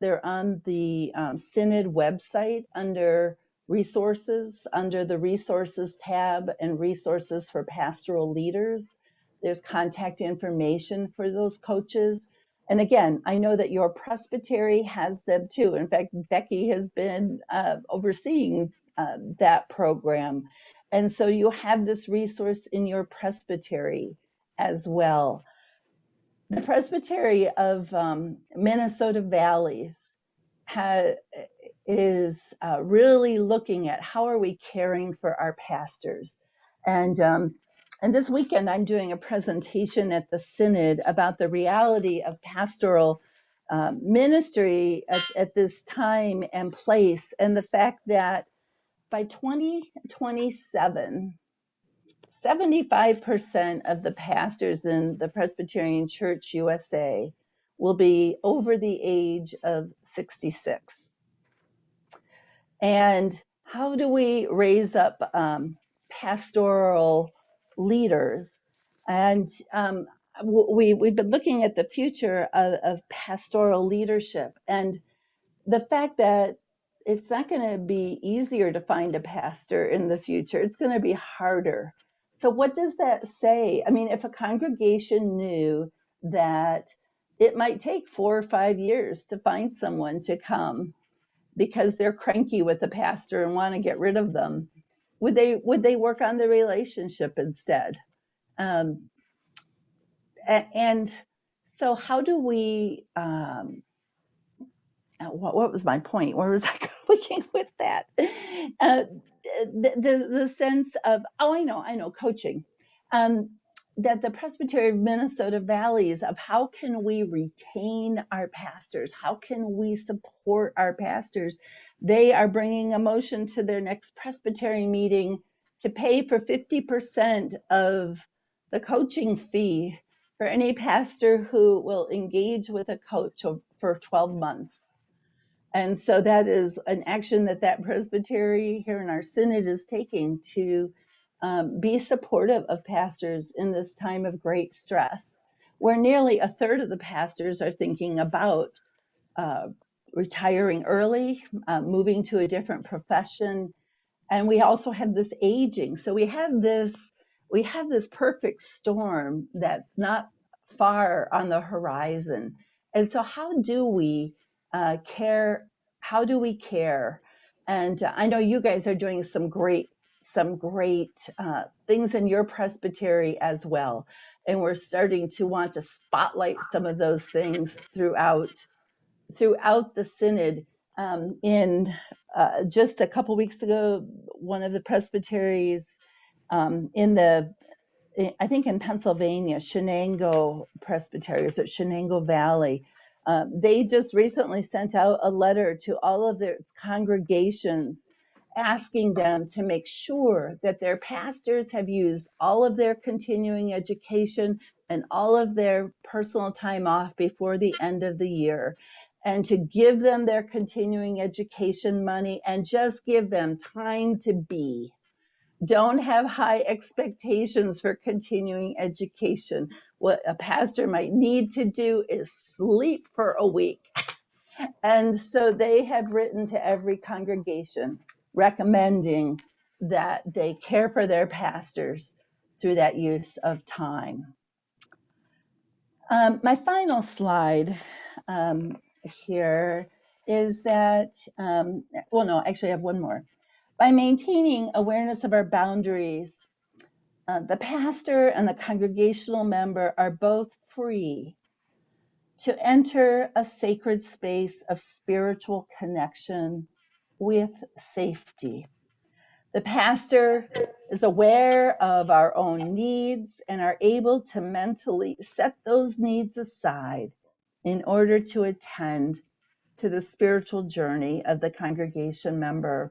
Synod website under resources, under the resources tab and resources for pastoral leaders. There's contact information for those coaches. And again, I know that your presbytery has them too. In fact, Becky has been overseeing that program. And so you have this resource in your presbytery as well. The Presbytery of Minnesota Valleys is really looking at how are we caring for our pastors. And this weekend, I'm doing a presentation at the Synod about the reality of pastoral ministry at this time and place, and the fact that by 2027, 75% of the pastors in the Presbyterian Church USA will be over the age of 66. And how do we raise up pastoral leaders? And we've been looking at the future of pastoral leadership, and the fact that it's not going to be easier to find a pastor in the future. It's going to be harder. So what does that say? I mean, if a congregation knew that it might take 4 or 5 years to find someone to come because they're cranky with the pastor and want to get rid of them, would they work on the relationship instead? And so how do we what was my point? Where was I looking with that? The sense of, I know, coaching. That the Presbytery of Minnesota Valleys, of how can we retain our pastors? How can we support our pastors? They are bringing a motion to their next Presbyterian meeting to pay for 50% of the coaching fee for any pastor who will engage with a coach for 12 months. And so that is an action that presbytery here in our synod is taking to be supportive of pastors in this time of great stress, where nearly a third of the pastors are thinking about retiring early, moving to a different profession. And we also have this aging. So we have this perfect storm that's not far on the horizon. And so how do we care? How do we care? And I know you guys are doing some great things in your presbytery as well. And we're starting to want to spotlight some of those things throughout the synod. In just a couple weeks ago, one of the presbyteries I think in Pennsylvania, Shenango Presbytery, or Shenango Valley, they just recently sent out a letter to all of their congregations asking them to make sure that their pastors have used all of their continuing education and all of their personal time off before the end of the year, and to give them their continuing education money and just give them time to be. Don't have high expectations for continuing education. What a pastor might need to do is sleep for a week. And so they have written to every congregation recommending that they care for their pastors through that use of time. My final slide here is that, well, no, actually I have one more. By maintaining awareness of our boundaries, the pastor and the congregational member are both free to enter a sacred space of spiritual connection with safety. The pastor is aware of our own needs and are able to mentally set those needs aside in order to attend to the spiritual journey of the congregation member.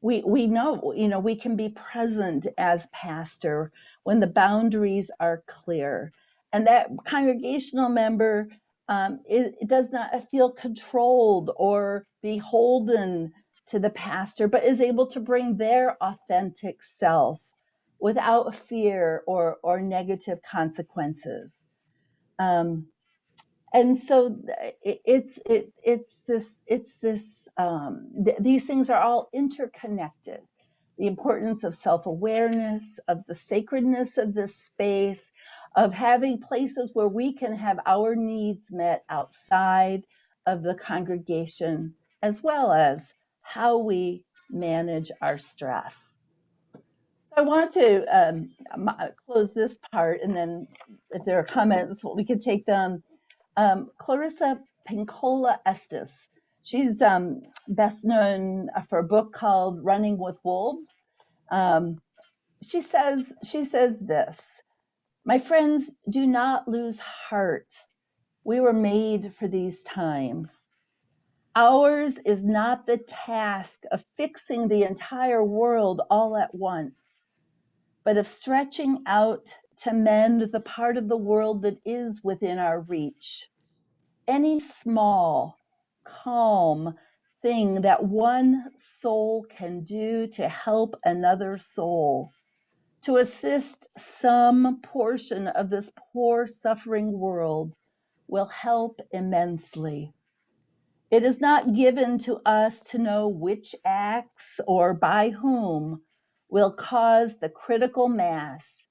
We know, we can be present as pastor when the boundaries are clear, and that congregational member it does not feel controlled or beholden to the pastor, but is able to bring their authentic self without fear or negative consequences. And so these things are all interconnected. The importance of self-awareness, of the sacredness of this space, of having places where we can have our needs met outside of the congregation, as well as how we manage our stress. I want to close this part, and then if there are comments, we could take them. Clarissa Pinkola Estes. She's best known for a book called Running with Wolves. She says this: "My friends, do not lose heart. We were made for these times. Ours is not the task of fixing the entire world all at once, but of stretching out to mend the part of the world that is within our reach. Any small, calm thing that one soul can do to help another soul, to assist some portion of this poor, suffering world, will help immensely. It is not given to us to know which acts or by whom will cause the critical mass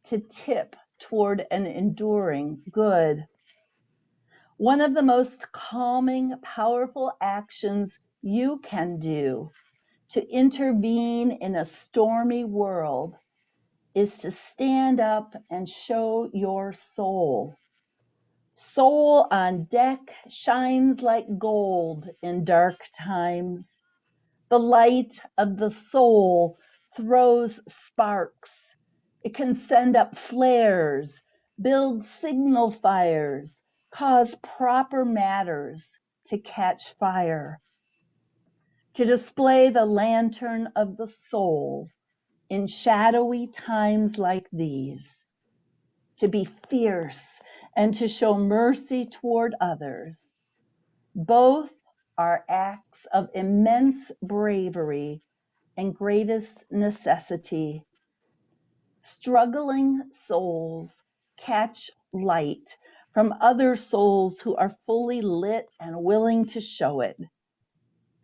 to tip toward an enduring good. One of the most calming, powerful actions you can do to intervene in a stormy world is to stand up and show your soul. Soul on deck shines like gold in dark times. The light of the soul throws sparks. It can send up flares, build signal fires, cause proper matters to catch fire. To display the lantern of the soul in shadowy times like these, to be fierce and to show mercy toward others. Both are acts of immense bravery and greatest necessity. Struggling souls catch light from other souls who are fully lit and willing to show it.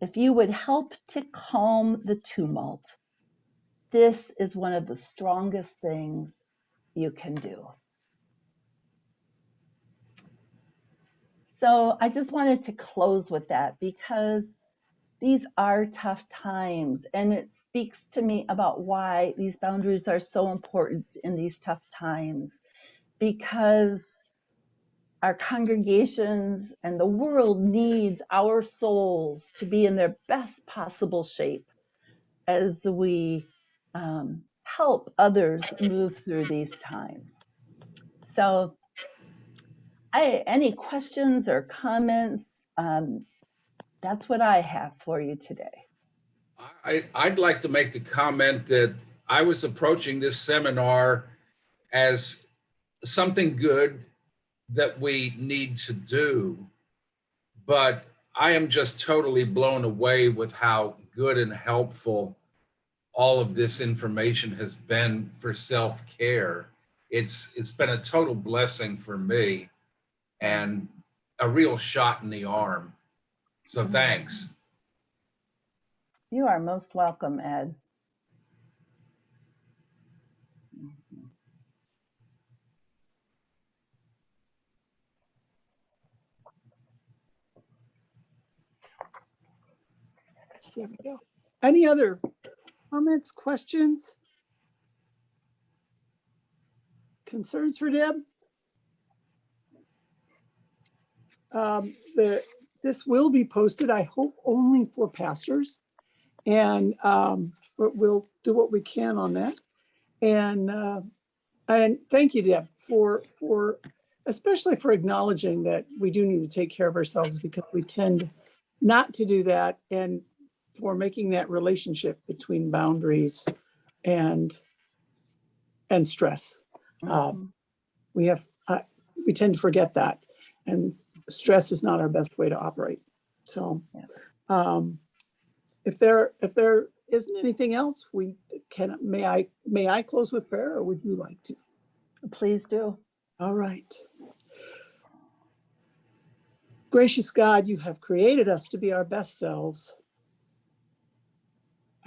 If you would help to calm the tumult, this is one of the strongest things you can do. So I just wanted to close with that because these are tough times, and it speaks to me about why these boundaries are so important in these tough times, because our congregations and the world needs our souls to be in their best possible shape as we help others move through these times. So any questions or comments? That's what I have for you today. I'd like to make the comment that I was approaching this seminar as something good that we need to do, but I am just totally blown away with how good and helpful all of this information has been for self-care. It's been a total blessing for me and a real shot in the arm. So thanks. You are most welcome, Ed. There we go. Any other comments, questions, concerns for Deb? This will be posted, I hope, only for pastors, and but we'll do what we can on that. And thank you, Deb, for especially for acknowledging that we do need to take care of ourselves, because we tend not to do that, and for making that relationship between boundaries and stress. We tend to forget that, and stress is not our best way to operate. So if there isn't anything else, may I close with prayer, or would you like to? Please do. All right. Gracious God, you have created us to be our best selves.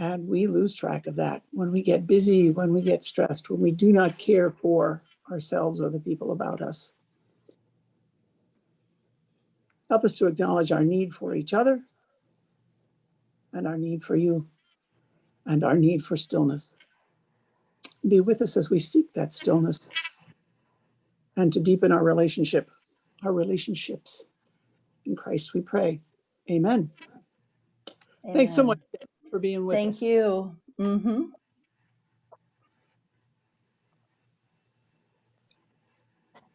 And we lose track of that when we get busy, when we get stressed, when we do not care for ourselves or the people about us. Help us to acknowledge our need for each other, and our need for you, and our need for stillness. Be with us as we seek that stillness, and to deepen our relationships. In Christ we pray. Amen. Thanks so much for being with us. Thank you.